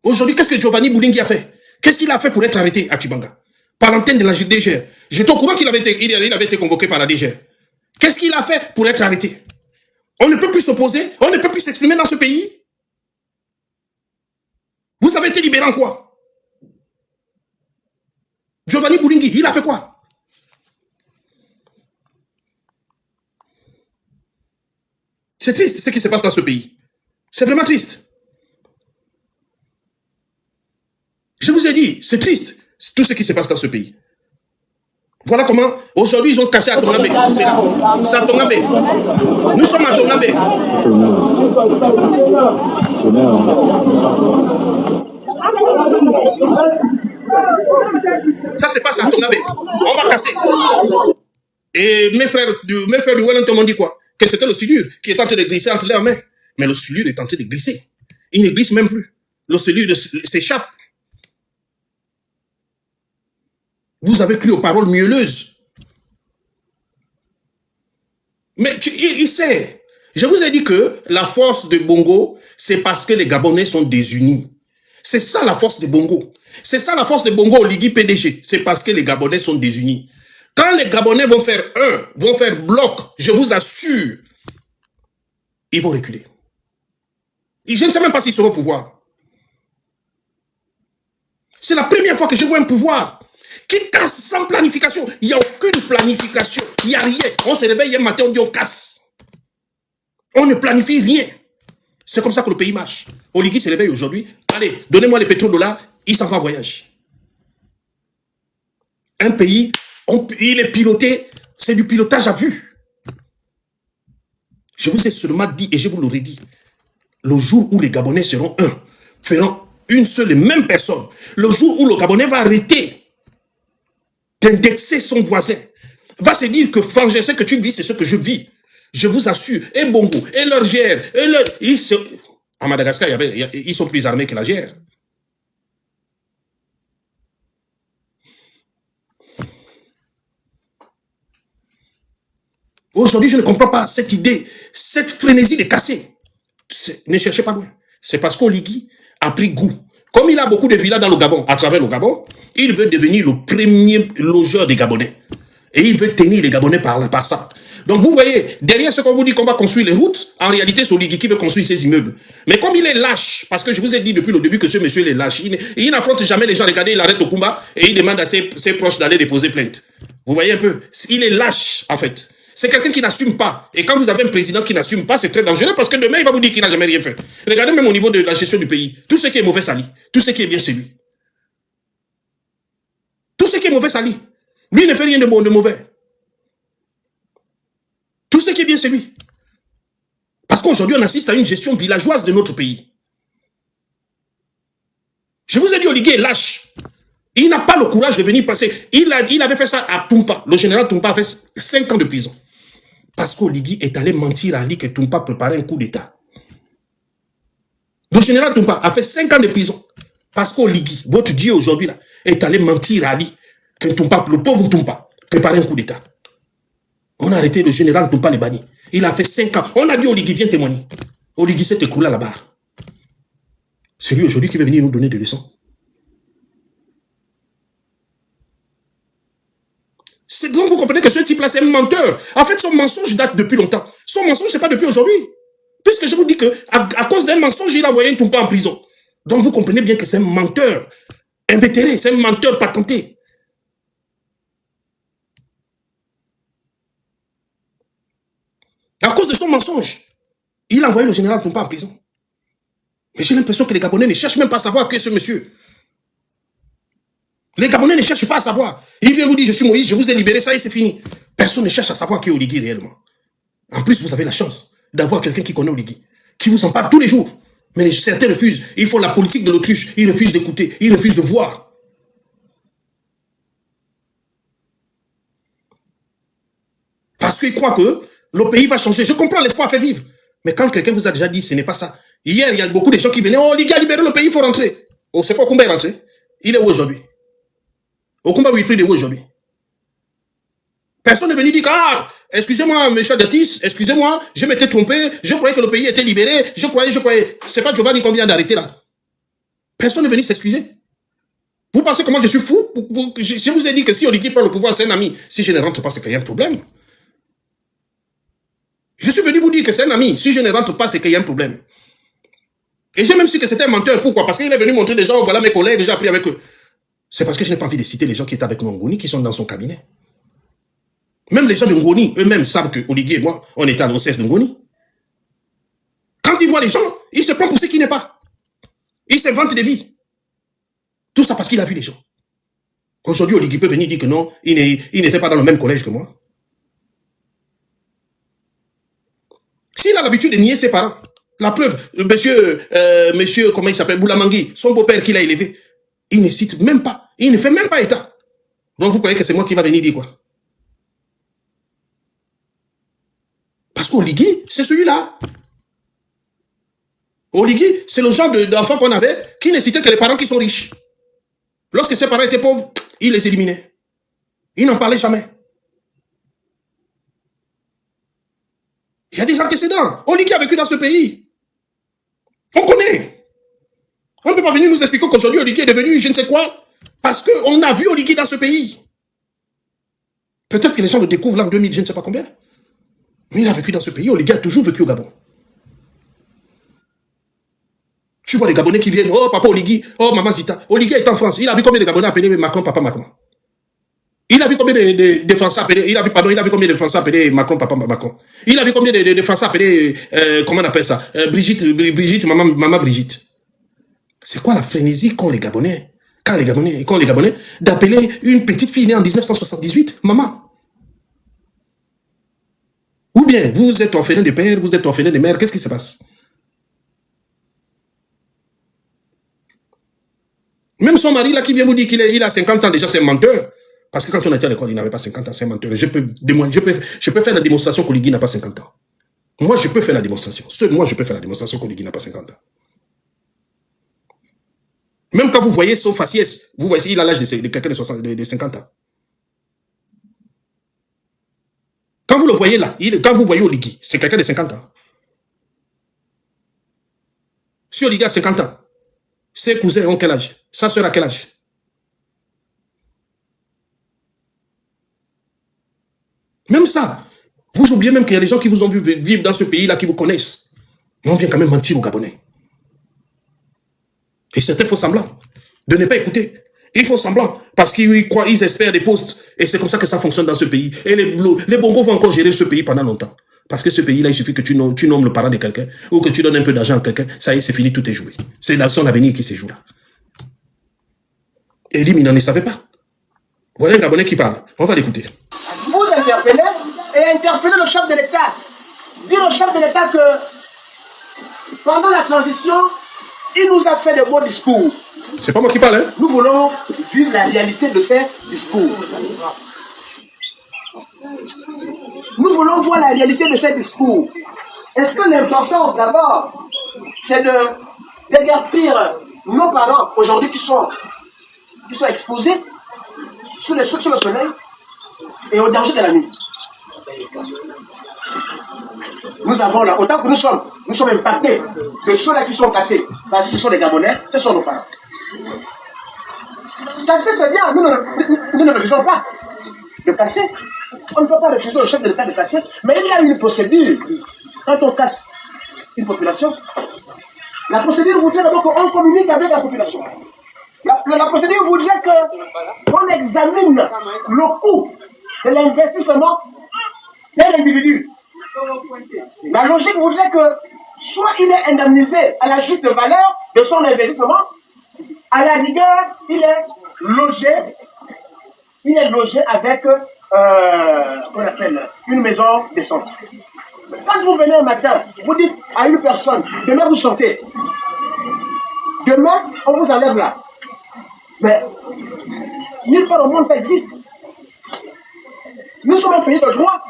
Aujourd'hui, qu'est-ce que Giovanni Boulingi a fait? Qu'est-ce qu'il a fait pour être arrêté à Tchibanga? Par l'antenne de la DGR. J'étais au courant qu'il avait été convoqué par la DGR. Qu'est-ce qu'il a fait pour être arrêté? On ne peut plus s'opposer, on ne peut plus s'exprimer dans ce pays. Vous avez été libéré en quoi? Giovanni Boulingi, il a fait quoi? C'est triste ce qui se passe dans ce pays. C'est vraiment triste. Je vous ai dit, c'est triste tout ce qui se passe dans ce pays. Voilà comment, aujourd'hui, ils ont cassé à Tongabé. C'est à Tongabé. Nous sommes à Tongabé. Ça se passe à Tongabé. On va casser. Et mes frères du Wellington m'ont dit quoi? Que c'était le silure qui est en train de glisser entre leurs mains. Mais le silure est en train de glisser. Il ne glisse même plus. Le silure s'échappe. Vous avez cru aux paroles mielleuses. Mais il sait. Je vous ai dit que la force de Bongo, c'est parce que les Gabonais sont désunis. C'est ça la force de Bongo. C'est ça la force de Bongo au Ligui PDG. C'est parce que les Gabonais sont désunis. Quand les Gabonais vont faire vont faire bloc, je vous assure, ils vont reculer. Et je ne sais même pas s'ils seront au pouvoir. C'est la première fois que je vois un pouvoir qui casse sans planification. Il n'y a aucune planification. Il n'y a rien. On se réveille un matin, on dit on casse. On ne planifie rien. C'est comme ça que le pays marche. Oligui se réveille aujourd'hui. Allez, donnez-moi les pétrodollars. Il s'en va en voyage. Un pays... il est piloté, c'est du pilotage à vue. Je vous ai seulement dit, et je vous l'aurais dit, le jour où les Gabonais seront feront une seule et même personne, le jour où le Gabonais va arrêter d'indexer son voisin, va se dire que Frangin, ce que tu vis, c'est ce que je vis. Je vous assure, et Bongo, et leur GR, et leur... À Madagascar, ils sont plus armés que la GR. Aujourd'hui, je ne comprends pas cette idée, cette frénésie de casser. Ne cherchez pas loin. C'est parce qu'Oligui a pris goût. Comme il a beaucoup de villas dans le Gabon, à travers le Gabon, il veut devenir le premier logeur des Gabonais. Et il veut tenir les Gabonais par ça. Donc vous voyez, derrière ce qu'on vous dit qu'on va construire les routes, en réalité c'est Oligui qui veut construire ses immeubles. Mais comme il est lâche, parce que je vous ai dit depuis le début que ce monsieur il est lâche, il n'affronte jamais les gens. Regardez, il arrête au combat et il demande à ses proches d'aller déposer plainte. Vous voyez un peu, il est lâche en fait. C'est quelqu'un qui n'assume pas. Et quand vous avez un président qui n'assume pas, c'est très dangereux parce que demain, il va vous dire qu'il n'a jamais rien fait. Regardez même au niveau de la gestion du pays. Tout ce qui est mauvais, ça lit. Tout ce qui est bien, c'est lui. Tout ce qui est mauvais, ça lit. Lui, il ne fait rien de bon, de mauvais. Tout ce qui est bien, c'est lui. Parce qu'aujourd'hui, on assiste à une gestion villageoise de notre pays. Je vous ai dit, Oligui est lâche. Il n'a pas le courage de venir passer. Il avait fait ça à Toumpa. Le général Toumpa a fait 5 ans de prison. Parce qu'Oligui est allé mentir à Ali que Toumpa préparait un coup d'État. Le général Toumpa a fait 5 ans de prison. Parce qu'Oligui, votre Dieu aujourd'hui, là, est allé mentir à Ali que Toumpa, le pauvre Toumpa, préparait un coup d'État. On a arrêté le général Toumpa le Bani. Il a fait 5 ans. On a dit Oligui, viens témoigner. Oligui s'est écroulé à la barre. C'est lui aujourd'hui qui va venir nous donner des leçons. C'est donc vous comprenez que ce type-là, c'est un menteur. En fait, son mensonge date depuis longtemps. Son mensonge, c'est pas depuis aujourd'hui. Puisque je vous dis que à cause d'un mensonge, il a envoyé Ntumpa en prison. Donc vous comprenez bien que c'est un menteur invétéré, c'est un menteur patenté. À cause de son mensonge, il a envoyé le général Ntumpa en prison. Mais j'ai l'impression que les Gabonais ne cherchent même pas à savoir qui est ce monsieur. Les Gabonais ne cherchent pas à savoir. Il vient vous dire, je suis Moïse, je vous ai libéré, ça y est, c'est fini. Personne ne cherche à savoir qui est Oligui réellement. En plus, vous avez la chance d'avoir quelqu'un qui connaît Oligui, qui vous en parle tous les jours. Mais certains refusent. Ils font la politique de l'autruche. Ils refusent d'écouter. Ils refusent de voir. Parce qu'ils croient que le pays va changer. Je comprends, l'espoir fait vivre. Mais quand quelqu'un vous a déjà dit, ce n'est pas ça. Hier, il y a beaucoup de gens qui venaient, oh, Oligui a libéré le pays, il faut rentrer. Oh, c'est pas Okumba est rentré. Il est où aujourd'hui? Okumba Wilfried est où aujourd'hui? Personne n'est venu dire, ah, excusez-moi, monsieur Datis, excusez-moi, je m'étais trompé, je croyais que le pays était libéré, je croyais. C'est pas Giovanni qu'on vient d'arrêter là. Personne n'est venu s'excuser. Vous pensez que moi je suis fou? Je vous ai dit que si Oligui prend le pouvoir, c'est un ami. Si je ne rentre pas, c'est qu'il y a un problème. Je suis venu vous dire que c'est un ami. Si je ne rentre pas, c'est qu'il y a un problème. Et j'ai même su que c'était un menteur. Pourquoi? Parce qu'il est venu montrer des gens, voilà mes collègues, j'ai appris avec eux. C'est parce que je n'ai pas envie de citer les gens qui étaient avec Ngoni, qui sont dans son cabinet. Même les gens de Ngoni, eux-mêmes savent que Oligui et moi, on était à l'OCS de Ngoni. Quand ils voient les gens, ils se prennent pour ce qui n'est pas. Ils s'inventent des vies. Tout ça parce qu'il a vu les gens. Aujourd'hui, Oligui peut venir dire que non, il n'était pas dans le même collège que moi. S'il a l'habitude de nier ses parents, la preuve, monsieur, comment il s'appelle, Boulamangui, son beau-père qu'il a élevé, il ne cite même pas, il ne fait même pas état. Donc vous croyez que c'est moi qui va venir dire quoi? Parce qu'Oligui, c'est celui-là. Oligui, c'est le genre d'enfant qu'on avait qui ne citait que les parents qui sont riches. Lorsque ses parents étaient pauvres, il les éliminait. Il n'en parlait jamais. Il y a des antécédents. Oligui a vécu dans ce pays. On connaît. On ne peut pas venir nous expliquer qu'aujourd'hui Oligui est devenu je ne sais quoi. Parce qu'on a vu Oligui dans ce pays. Peut-être que les gens le découvrent là en 2000, je ne sais pas combien. Mais il a vécu dans ce pays. Oligui a toujours vécu au Gabon. Tu vois les Gabonais qui viennent, oh papa Oligui, oh maman Zita. Oligui est en France. Il a vu combien de Gabonais appeler Macron, papa Macron. Il a vu combien de Français appeler, il a vu combien de Français appeler Macron, papa Macron. Il a vu combien de Français appeler, comment on appelle ça, Brigitte, maman Brigitte. C'est quoi la frénésie qu'ont les Gabonais, d'appeler une petite fille née en 1978, maman? Ou bien, vous êtes orphelin de père, vous êtes orphelin de mère, qu'est-ce qui se passe? Même son mari là qui vient vous dire qu'il a 50 ans déjà, c'est un menteur. Parce que quand on était à l'école, il n'avait pas 50 ans, c'est un menteur. Je peux faire la démonstration qu'Oligui n'a pas 50 ans. Moi, je peux faire la démonstration. Moi, je peux faire la démonstration qu'Oligui n'a pas 50 ans. Même quand vous voyez son faciès, vous voyez, il a l'âge de quelqu'un de 50 ans. Quand vous le voyez là, quand vous voyez Oligui, c'est quelqu'un de 50 ans. Si Oligui a 50 ans, ses cousins ont quel âge? Sa soeur a quel âge? Même ça, vous oubliez même qu'il y a des gens qui vous ont vu vivre dans ce pays-là, qui vous connaissent. Mais on vient quand même mentir aux Gabonais. Et certains font semblant de ne pas écouter. Ils font semblant parce qu'ils croient, ils espèrent des postes. Et c'est comme ça que ça fonctionne dans ce pays. Et les Bongos vont encore gérer ce pays pendant longtemps. Parce que ce pays-là, il suffit que tu nommes le parent de quelqu'un ou que tu donnes un peu d'argent à quelqu'un. Ça y est, c'est fini, tout est joué. C'est son avenir qui se joue là. Et lui, il n'en savait pas. Voilà un Gabonais qui parle. On va l'écouter. Vous interpellez et interpellez le chef de l'État. Dire au chef de l'État que pendant la transition, il nous a fait de beaux discours. C'est pas moi qui parle, hein? Nous voulons vivre la réalité de ces discours. Nous voulons voir la réalité de ces discours. Est-ce que l'importance d'abord, c'est de déguerpir nos parents aujourd'hui qui sont exposés sur le soleil et au danger de la nuit? Nous avons là, autant que nous sommes impactés de ceux-là qui sont cassés, parce que ce sont les Gabonais, ce sont nos parents. Casser, c'est bien, nous ne refusons pas de casser. On ne peut pas refuser au chef de l'État de casser, mais il y a une procédure. Quand on casse, une population. La procédure voudrait d'abord qu'on communique avec la population. La procédure voudrait qu'on examine le coût de l'investissement d'un individu. La logique voudrait que soit il est indemnisé à la juste valeur de son investissement, à la rigueur, il est logé avec qu'on appelle une maison décente. Quand vous venez un matin, vous dites à une personne, demain vous sortez, demain on vous enlève là. Mais nulle part au monde ça existe. Nous sommes un pays de droit.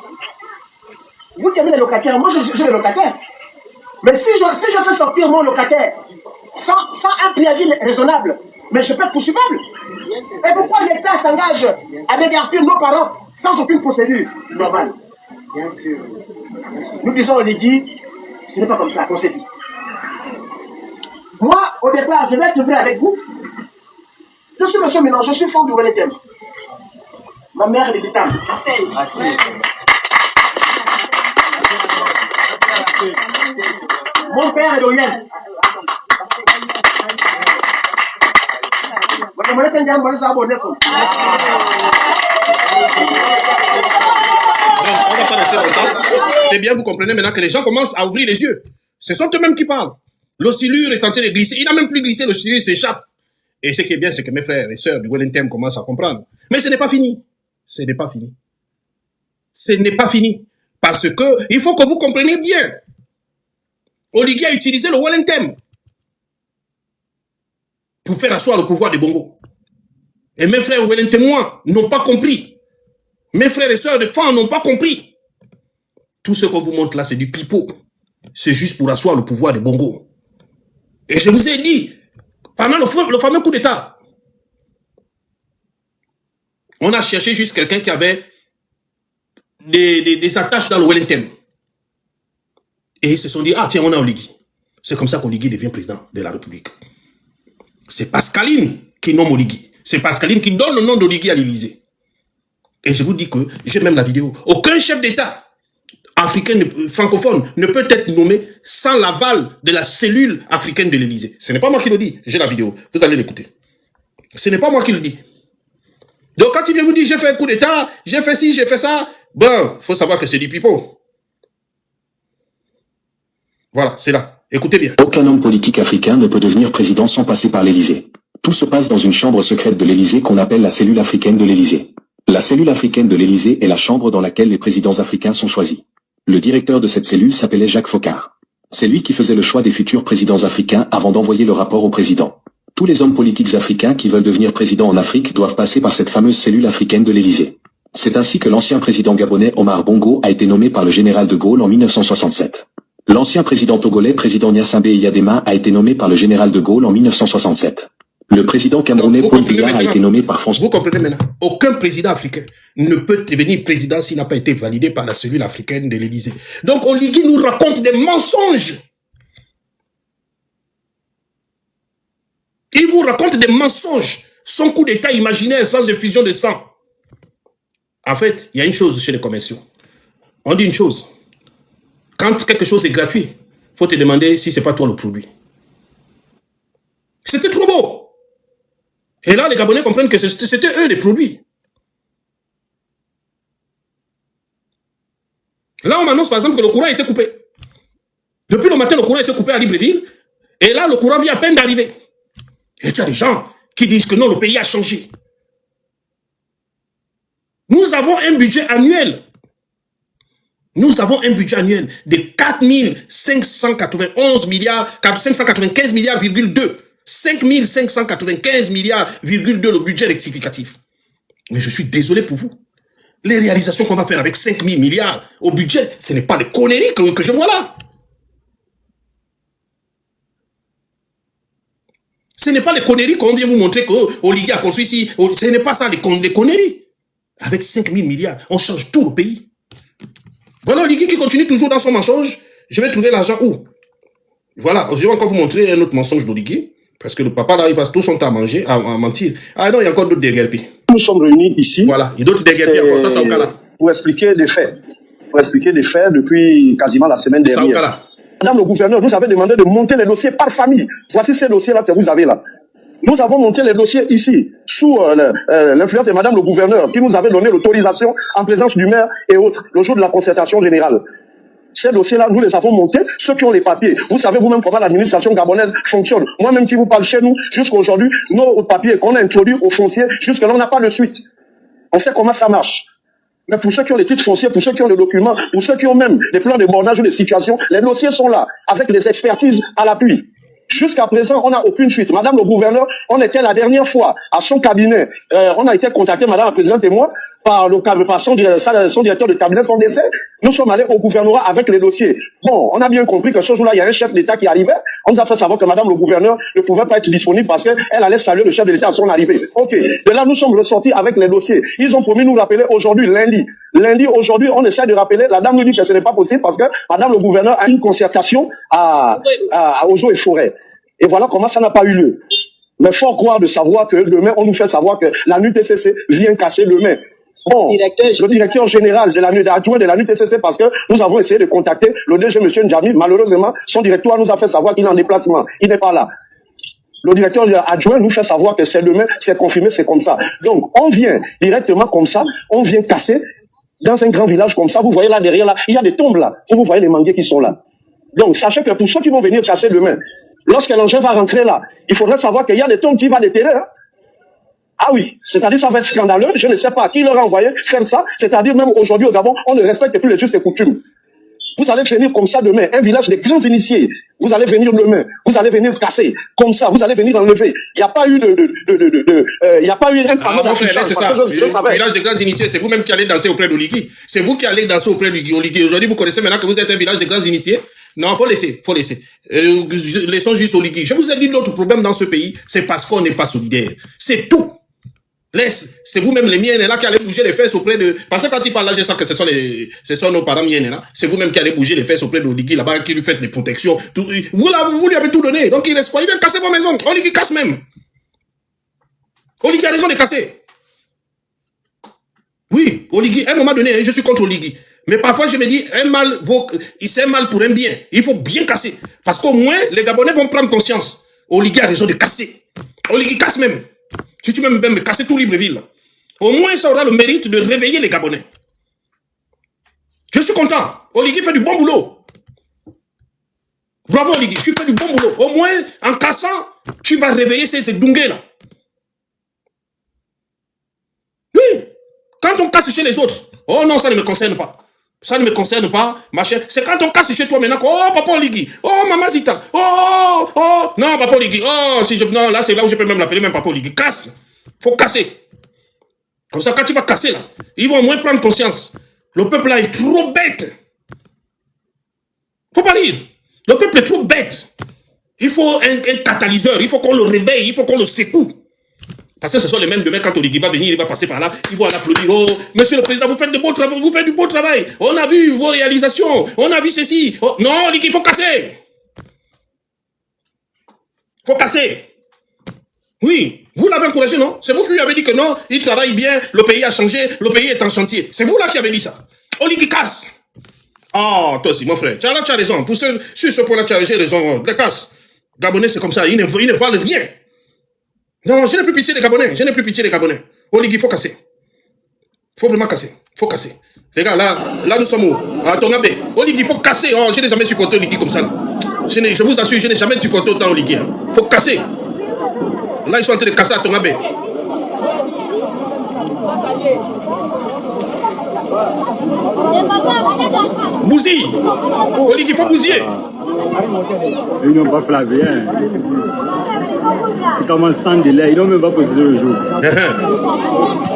Vous qui avez des locataires, moi j'ai des locataires. Mais si je fais sortir mon locataire sans un préavis raisonnable, mais je peux être poursuivable. Et pourquoi l'État s'engage à dégarpir nos parents sans aucune procédure normale? Bien sûr. Nous disons au Légui, ce n'est pas comme ça qu'on s'est dit. Moi, au départ, je vais être vrai avec vous. Je suis monsieur Ménon, je suis fond du Wellington. Ma mère est de Tam. Mon père est d'Oyen. On va pas rester longtemps. C'est bien, vous comprenez maintenant que les gens commencent à ouvrir les yeux. Ce sont eux-mêmes qui parlent. L'oscillure est en train de glisser. Il n'a même plus glissé, l'oscillure s'échappe. Et ce qui est bien, c'est que mes frères et sœurs du Wellington commencent à comprendre. Mais ce n'est pas fini. Ce n'est pas fini. Ce n'est pas fini. Parce que, il faut que vous compreniez bien. Oligui a utilisé le Wellington pour faire asseoir le pouvoir des Bongo. Et mes frères Wellingtonois n'ont pas compris. Mes frères et sœurs de femmes n'ont pas compris. Tout ce qu'on vous montre là, c'est du pipeau. C'est juste pour asseoir le pouvoir des Bongo. Et je vous ai dit, pendant le fameux coup d'État, on a cherché juste quelqu'un qui avait des attaches dans le Wellington. Et ils se sont dit, ah tiens, on a Oligui. C'est comme ça qu'Oligui devient président de la République. C'est Pascaline qui nomme Oligui. C'est Pascaline qui donne le nom d'Oligui à l'Élysée. Et je vous dis que, j'ai même la vidéo, aucun chef d'État africain francophone ne peut être nommé sans l'aval de la cellule africaine de l'Élysée. Ce n'est pas moi qui le dis, j'ai la vidéo, vous allez l'écouter. Ce n'est pas moi qui le dis. Donc quand il vient vous dire, j'ai fait un coup d'État, j'ai fait ci, j'ai fait ça, ben, faut savoir que c'est du pipeau. Voilà, c'est là. Écoutez bien. Aucun homme politique africain ne peut devenir président sans passer par l'Élysée. Tout se passe dans une chambre secrète de l'Élysée qu'on appelle la cellule africaine de l'Élysée. La cellule africaine de l'Élysée est la chambre dans laquelle les présidents africains sont choisis. Le directeur de cette cellule s'appelait Jacques Foccart. C'est lui qui faisait le choix des futurs présidents africains avant d'envoyer le rapport au président. Tous les hommes politiques africains qui veulent devenir présidents en Afrique doivent passer par cette fameuse cellule africaine de l'Élysée. C'est ainsi que l'ancien président gabonais Omar Bongo a été nommé par le général de Gaulle en 1967. L'ancien président togolais, président Gnassingbé Eyadema, a été nommé par le général de Gaulle en 1967. Le président camerounais Paul Biya a été nommé par François. Vous comprenez maintenant, aucun président africain ne peut devenir président s'il n'a pas été validé par la cellule africaine de l'Élysée. Donc Oligui nous raconte des mensonges. Il vous raconte des mensonges. Son coup d'État imaginaire sans effusion de sang. En fait, il y a une chose chez les commerciaux. On dit une chose. Quand quelque chose est gratuit, il faut te demander si ce n'est pas toi le produit. C'était trop beau. Et là, les Gabonais comprennent que c'était eux les produits. Là, on m'annonce par exemple que le courant a été coupé. Depuis le matin, le courant a été coupé à Libreville. Et là, le courant vient à peine d'arriver. Et il y a des gens qui disent que non, le pays a changé. Nous avons un budget annuel. Nous avons un budget annuel de 4 595 milliards, 5 595 milliards, le budget rectificatif. Mais je suis désolé pour vous. Les réalisations qu'on va faire avec 5 000 milliards au budget, ce n'est pas des conneries que je vois là. Ce n'est pas les conneries qu'on vient vous montrer qu'Oligui a construit ici. Ce n'est pas ça les conneries. Avec 5 000 milliards, on change tout le pays. Voilà Oligui qui continue toujours dans son mensonge. Je vais trouver l'argent où? Voilà, je vais encore vous montrer un autre mensonge d'Oligui. Parce que le papa là, il passe tout son temps à manger, à mentir. Ah non, il y a encore d'autres déguerpis. Nous sommes réunis ici. Voilà, il y a d'autres déguerpis encore, ça c'est au cas là. Pour expliquer des faits. Pour expliquer des faits depuis quasiment la semaine dernière. Madame le gouverneur, nous avez demandé de monter les dossiers par famille. Voici ces dossiers-là que vous avez là. Nous avons monté les dossiers ici, sous l'influence de Madame le gouverneur, qui nous avait donné l'autorisation en présence du maire et autres, le jour de la concertation générale. Ces dossiers-là, nous les avons montés, ceux qui ont les papiers. Vous savez vous-même comment l'administration gabonaise fonctionne. Moi-même qui vous parle chez nous, jusqu'à aujourd'hui, nos papiers qu'on a introduits au foncier, jusqu'à là, on n'a pas de suite. On sait comment ça marche. Mais pour ceux qui ont les titres fonciers, pour ceux qui ont les documents, pour ceux qui ont même des plans de bornage ou des situations, les dossiers sont là, avec des expertises à l'appui. Jusqu'à présent, on n'a aucune suite. Madame le gouverneur, on était la dernière fois à son cabinet. On a été contacté, Madame la Présidente et moi, par son directeur de cabinet, son décès. Nous sommes allés au gouvernorat avec les dossiers. Bon, on a bien compris que ce jour-là, il y a un chef d'État qui arrivait. On nous a fait savoir que Madame le gouverneur ne pouvait pas être disponible parce qu'elle allait saluer le chef de l'État à son arrivée. Ok. De là, nous sommes ressortis avec les dossiers. Ils ont promis de nous rappeler aujourd'hui, lundi. Lundi, aujourd'hui, on essaie de rappeler. La dame nous dit que ce n'est pas possible parce que Madame le gouverneur a une concertation aux eaux et forêts. Et voilà comment ça n'a pas eu lieu. Mais fort croire de savoir que demain, on nous fait savoir que la NUTCC vient casser demain. Bon, le directeur général de la adjoint de la NUTCC, parce que nous avons essayé de contacter le DG M. Ndjami. Malheureusement, son directeur nous a fait savoir qu'il est en déplacement. Il n'est pas là. Le directeur adjoint nous fait savoir que c'est demain, c'est confirmé, c'est comme ça. Donc, on vient directement comme ça, on vient casser dans un grand village comme ça. Vous voyez là derrière, là, il y a des tombes là, où vous voyez les manguiers qui sont là. Donc, sachez que pour ceux qui vont venir casser demain, lorsque l'engin va rentrer là, il faudrait savoir qu'il y a des tombes qui vont déterrer. Hein? Ah oui, c'est-à-dire ça va être scandaleux, je ne sais pas qui leur a envoyé faire ça, c'est-à-dire même aujourd'hui au Gabon, on ne respecte plus les justes coutumes. Vous allez venir comme ça demain, un village de grands initiés, vous allez venir demain, vous allez venir casser, comme ça, vous allez venir enlever. Il n'y a pas eu il n'y a pas eu un panneau d'affichage. C'est ça, le village de grands initiés, c'est vous-même qui allez danser auprès d'Oligui. C'est vous qui allez danser auprès d'Oligui. Aujourd'hui, vous connaissez maintenant que vous êtes un village de grands initiés. Non, faut laisser. Laissons juste Oligui. Je vous ai dit notre problème dans ce pays, c'est parce qu'on n'est pas solidaire. C'est tout. C'est vous-même les miennes là qui allez bouger les fesses auprès de... Parce que quand il parle là, je sens que ce sont nos parents miennes là. C'est vous-même qui allez bouger les fesses auprès d'Oligui là-bas, qui lui faites des protections. Vous lui avez tout donné. Donc il reste quoi? Il vient casser vos maisons. Oligui casse même. Oligui a raison de casser. Oui, Oligui, à un moment donné, je suis contre Oligui. Mais parfois, je me dis, c'est un mal pour un bien. Il faut bien casser. Parce qu'au moins, les Gabonais vont prendre conscience. Oligui a raison de casser. Oligui casse même. Si tu veux même casser tout Libreville, au moins ça aura le mérite de réveiller les Gabonais. Je suis content. Oligui fait du bon boulot. Bravo Oligui, tu fais du bon boulot. Au moins, en cassant, tu vas réveiller ces Dungés là. Oui. Quand on casse chez les autres, oh non, ça ne me concerne pas. Ça ne me concerne pas, ma chère. C'est quand on casse chez toi maintenant, oh papa Oligui, oh maman Zita, oh, non papa Oligui, non, là c'est là où je peux même l'appeler, même papa Oligui. Casse, faut casser. Comme ça, quand tu vas casser là, ils vont au moins prendre conscience. Le peuple là est trop bête. Faut pas rire. Le peuple est trop bête. Il faut un catalyseur, il faut qu'on le réveille, il faut qu'on le secoue. Parce que ce sont les mêmes demain, quand Oligui va venir, il va passer par là, ils vont applaudir. Oh, monsieur le président, vous faites de beaux travaux, vous faites du beau travail. On a vu vos réalisations, on a vu ceci. Oh, non, Oligui, il faut casser. Faut casser. Oui, vous l'avez encouragé, non? C'est vous qui lui avez dit que non, il travaille bien, le pays a changé, le pays est en chantier. C'est vous là qui avez dit ça. Oligui casse. Oh, toi aussi, mon frère, tu as raison. Sur ce point-là, tu as raison. La casse. Gabonais, c'est comme ça, ils ne valent rien. Non, je n'ai plus pitié des Gabonais. Oligui, il faut casser. Il faut vraiment casser. Il faut casser. Les gars, là nous sommes où? À Tongabé. Oligui, il faut casser. Oh, je n'ai jamais supporté Oligui comme ça. Là. Je vous assure, je n'ai jamais supporté autant Oligui. Il faut casser. Là, ils sont en train de casser à Tongabé. Bousille. Oligui, il faut bousiller. Ils n'ont pas flavé. C'est comme un sang de lait. Ils n'ont même pas posé le jour.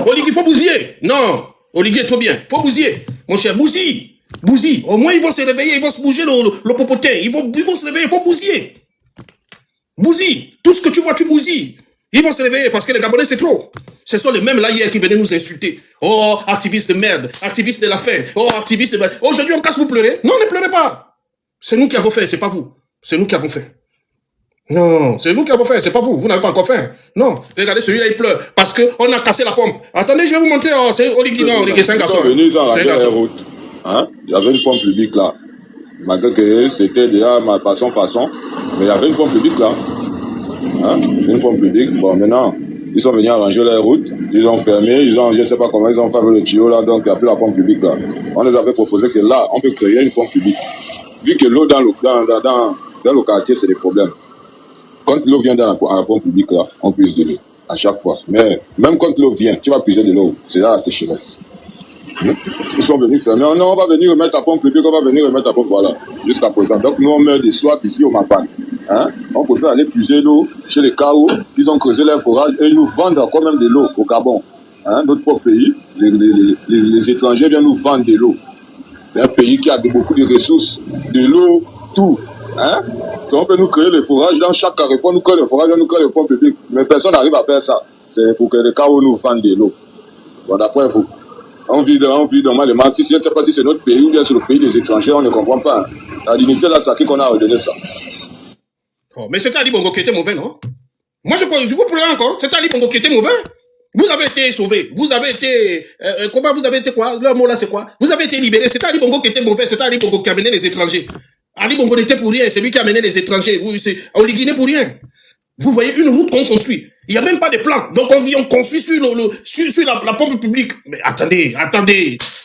Oligui, il faut bousiller. Non. Oligui est trop bien. Il faut bousiller. Mon cher, bousille. Bousille. Au moins, ils vont se réveiller. Ils vont se bouger le popotin. Ils vont se réveiller. Il faut bousiller. Bousille. Tout ce que tu vois, tu bousilles. Ils vont se réveiller parce que les Gabonais, c'est trop. Ce sont les mêmes là hier qui venaient nous insulter. Oh, activistes de merde. Activistes de la faim. Oh, activistes de merde. Aujourd'hui, on casse, vous pleurez. Non, ne pleurez pas. C'est nous qui avons fait, c'est pas vous. C'est nous qui avons fait. Non, c'est nous qui avons fait, c'est pas vous. Vous n'avez pas encore fait. Non, regardez, celui-là, il pleure. Parce qu'on a cassé la pompe. Attendez, je vais vous montrer. Oh, c'est Oligui, non, Oligui, c'est un garçon. C'est un garçon. Hein? Il y avait une pompe publique là. Malgré que c'était déjà ma façon, mais il y avait une pompe publique là. Hein? Une pompe publique. Bon, maintenant, ils sont venus arranger les routes, ils ont fermé, je ne sais pas comment ils ont fait avec le tuyau là, donc il n'y a plus la pompe publique là. On les avait proposé que là, on peut créer une pompe publique. Vu que l'eau dans le quartier, c'est des problèmes. Quand l'eau vient dans la pompe publique là, on puise de l'eau à chaque fois. Mais même quand l'eau vient, tu vas puiser de l'eau, c'est là la sécheresse. Ils sont venus fermer. Non, on va venir remettre la pompe publique, on va venir remettre la pompe, voilà, jusqu'à présent. Donc nous, on meurt des soirs ici au Mapan. Hein? On peut aller puiser l'eau chez les Kao, ils ont creusé leur forage et ils nous vendent encore même de l'eau au Gabon. Hein? Notre propre pays, les étrangers viennent nous vendre de l'eau. C'est un pays qui a beaucoup de ressources, de l'eau, tout. Hein? Donc on peut nous créer les forages dans chaque carrefour, nous créer les forages, nous créer les pompes publiques. Mais personne n'arrive à faire ça. C'est pour que les Kao nous vendent de l'eau. Bon, d'après vous. On vit normalement. Si je ne sais pas si c'est notre pays ou bien c'est le pays des étrangers, on ne comprend pas. La dignité là, c'est à qui qu'on a redonné ça. Oh, mais c'était Ali Bongo qui était mauvais, non? Moi, je vous pleure encore. C'était Ali Bongo qui était mauvais. Vous avez été sauvé. Vous avez été... comment vous avez été quoi? Le mot là, c'est quoi? Vous avez été libéré. C'était Ali Bongo qui était mauvais. C'était Ali Bongo qui a amené les étrangers. Ali Bongo n'était pour rien. C'est lui qui a amené les étrangers. On les guinait pour rien. Vous voyez une route qu'on construit. Il n'y a même pas de plan. Donc on construit sur la pompe publique. Mais attendez.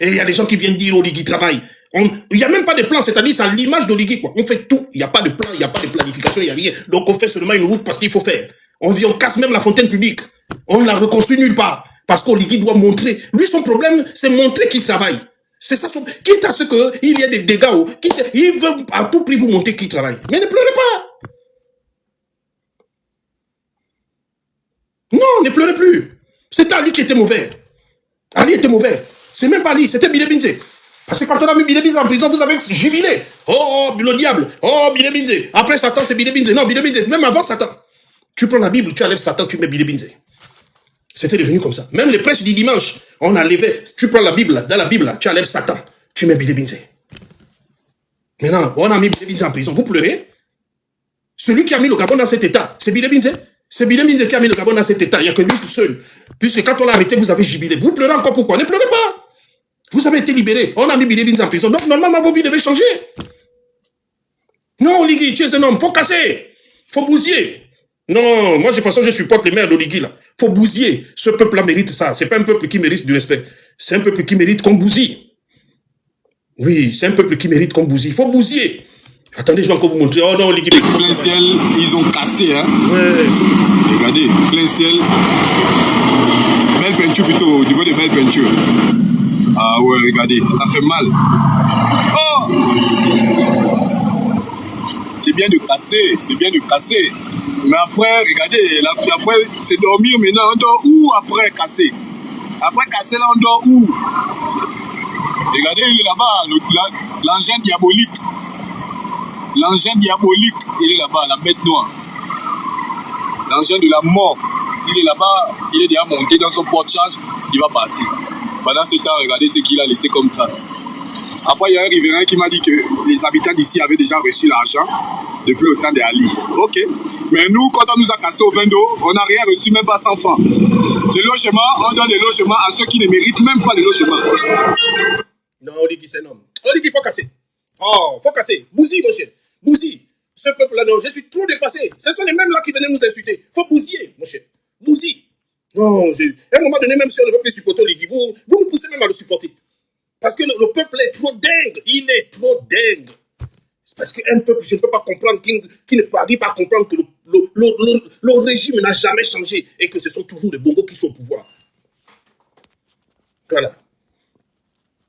Et il y a des gens qui viennent dire Oligui travaille. Il n'y a même pas de plan, c'est-à-dire c'est à l'image d'Oligui, quoi. On fait tout. Il n'y a pas de plan, il n'y a pas de planification, il n'y a rien. Donc on fait seulement une route parce qu'il faut faire. On casse même la fontaine publique. On la reconstruit nulle part. Parce qu'Oligui doit montrer. Lui, son problème, c'est montrer qu'il travaille. C'est ça son... Quitte à ce qu'il y ait des dégâts, il veut à tout prix vous montrer qu'il travaille. Mais ne pleurez pas. Non, ne pleurez plus. C'était Ali qui était mauvais. Ali était mauvais. C'est même pas Ali, c'était Bile Binze. Parce que quand on a mis Bile Binze en prison, vous avez jubilé. Oh, le diable. Oh, Bile Binze. Après Satan, c'est Bile Binze. Non, Bile Binze, même avant Satan. Tu prends la Bible, tu enlèves Satan, tu mets Bile Binze. C'était devenu comme ça. Même les prêches du dimanche, on a levé. Tu prends la Bible, dans la Bible, tu enlèves Satan, tu mets Bile Binze. Maintenant, on a mis Bile Binze en prison. Vous pleurez? Celui qui a mis le Gabon dans cet état, c'est Bile Binze. C'est Bile Binze qui a mis le Gabon dans cet état. Il n'y a que lui tout seul. Puisque quand on l'a arrêté, vous avez jubilé. Vous pleurez encore pourquoi? Ne pleurez pas. Vous avez été libéré. On a mis Bile Binze en prison. Donc, normalement, vos vies devaient changer. Non, Oligui, tu es un homme. Faut casser. Faut bousiller. Non, moi, de toute façon, je supporte les maires d'Oligui, là. Faut bousiller. Ce peuple-là mérite ça. C'est pas un peuple qui mérite du respect. C'est un peuple qui mérite qu'on bousille. Oui, c'est un peuple qui mérite qu'on bousille. Faut bousiller. Attendez, je vais encore vous montrer. Oh non, Oligui. Plein ciel, ils ont cassé, hein. Ouais. Regardez, plein ciel. Belle peinture plutôt, au niveau de belles peintures. Ah ouais, regardez, ça fait mal. Oh! C'est bien de casser, c'est bien de casser. Mais après, regardez, après, c'est dormir maintenant. On dort où après casser? Après casser, là, on dort où? Regardez, il est là-bas, l'engin diabolique. L'engin diabolique, il est là-bas, la bête noire. L'engin de la mort, il est là-bas, il est déjà monté dans son porte-charge, il va partir. Pendant ce temps, regardez ce qu'il a laissé comme trace. Après, il y a un riverain qui m'a dit que les habitants d'ici avaient déjà reçu l'argent depuis le temps de Ali. Ok. Mais nous, quand on nous a cassé au vin d'eau, on n'a rien reçu, même pas 100 francs. Le logement, on donne le logement à ceux qui ne méritent même pas le logement. Non, Oligui, c'est un homme. Oligui, il faut casser. Oh, faut casser. Bousille, mon cher. Bousille. Ce peuple-là, non, je suis trop dépassé. Ce sont les mêmes là qui venaient nous insulter. Faut bousiller, mon cher. Bousille. Non, à un moment donné, même si on ne veut plus supporter Oligui, vous nous poussez même à le supporter. Parce que le peuple est trop dingue. Il est trop dingue. C'est parce qu'un peuple, je ne peux pas comprendre, qui ne parvient pas à comprendre que le régime n'a jamais changé et que ce sont toujours les bongos qui sont au pouvoir. Voilà.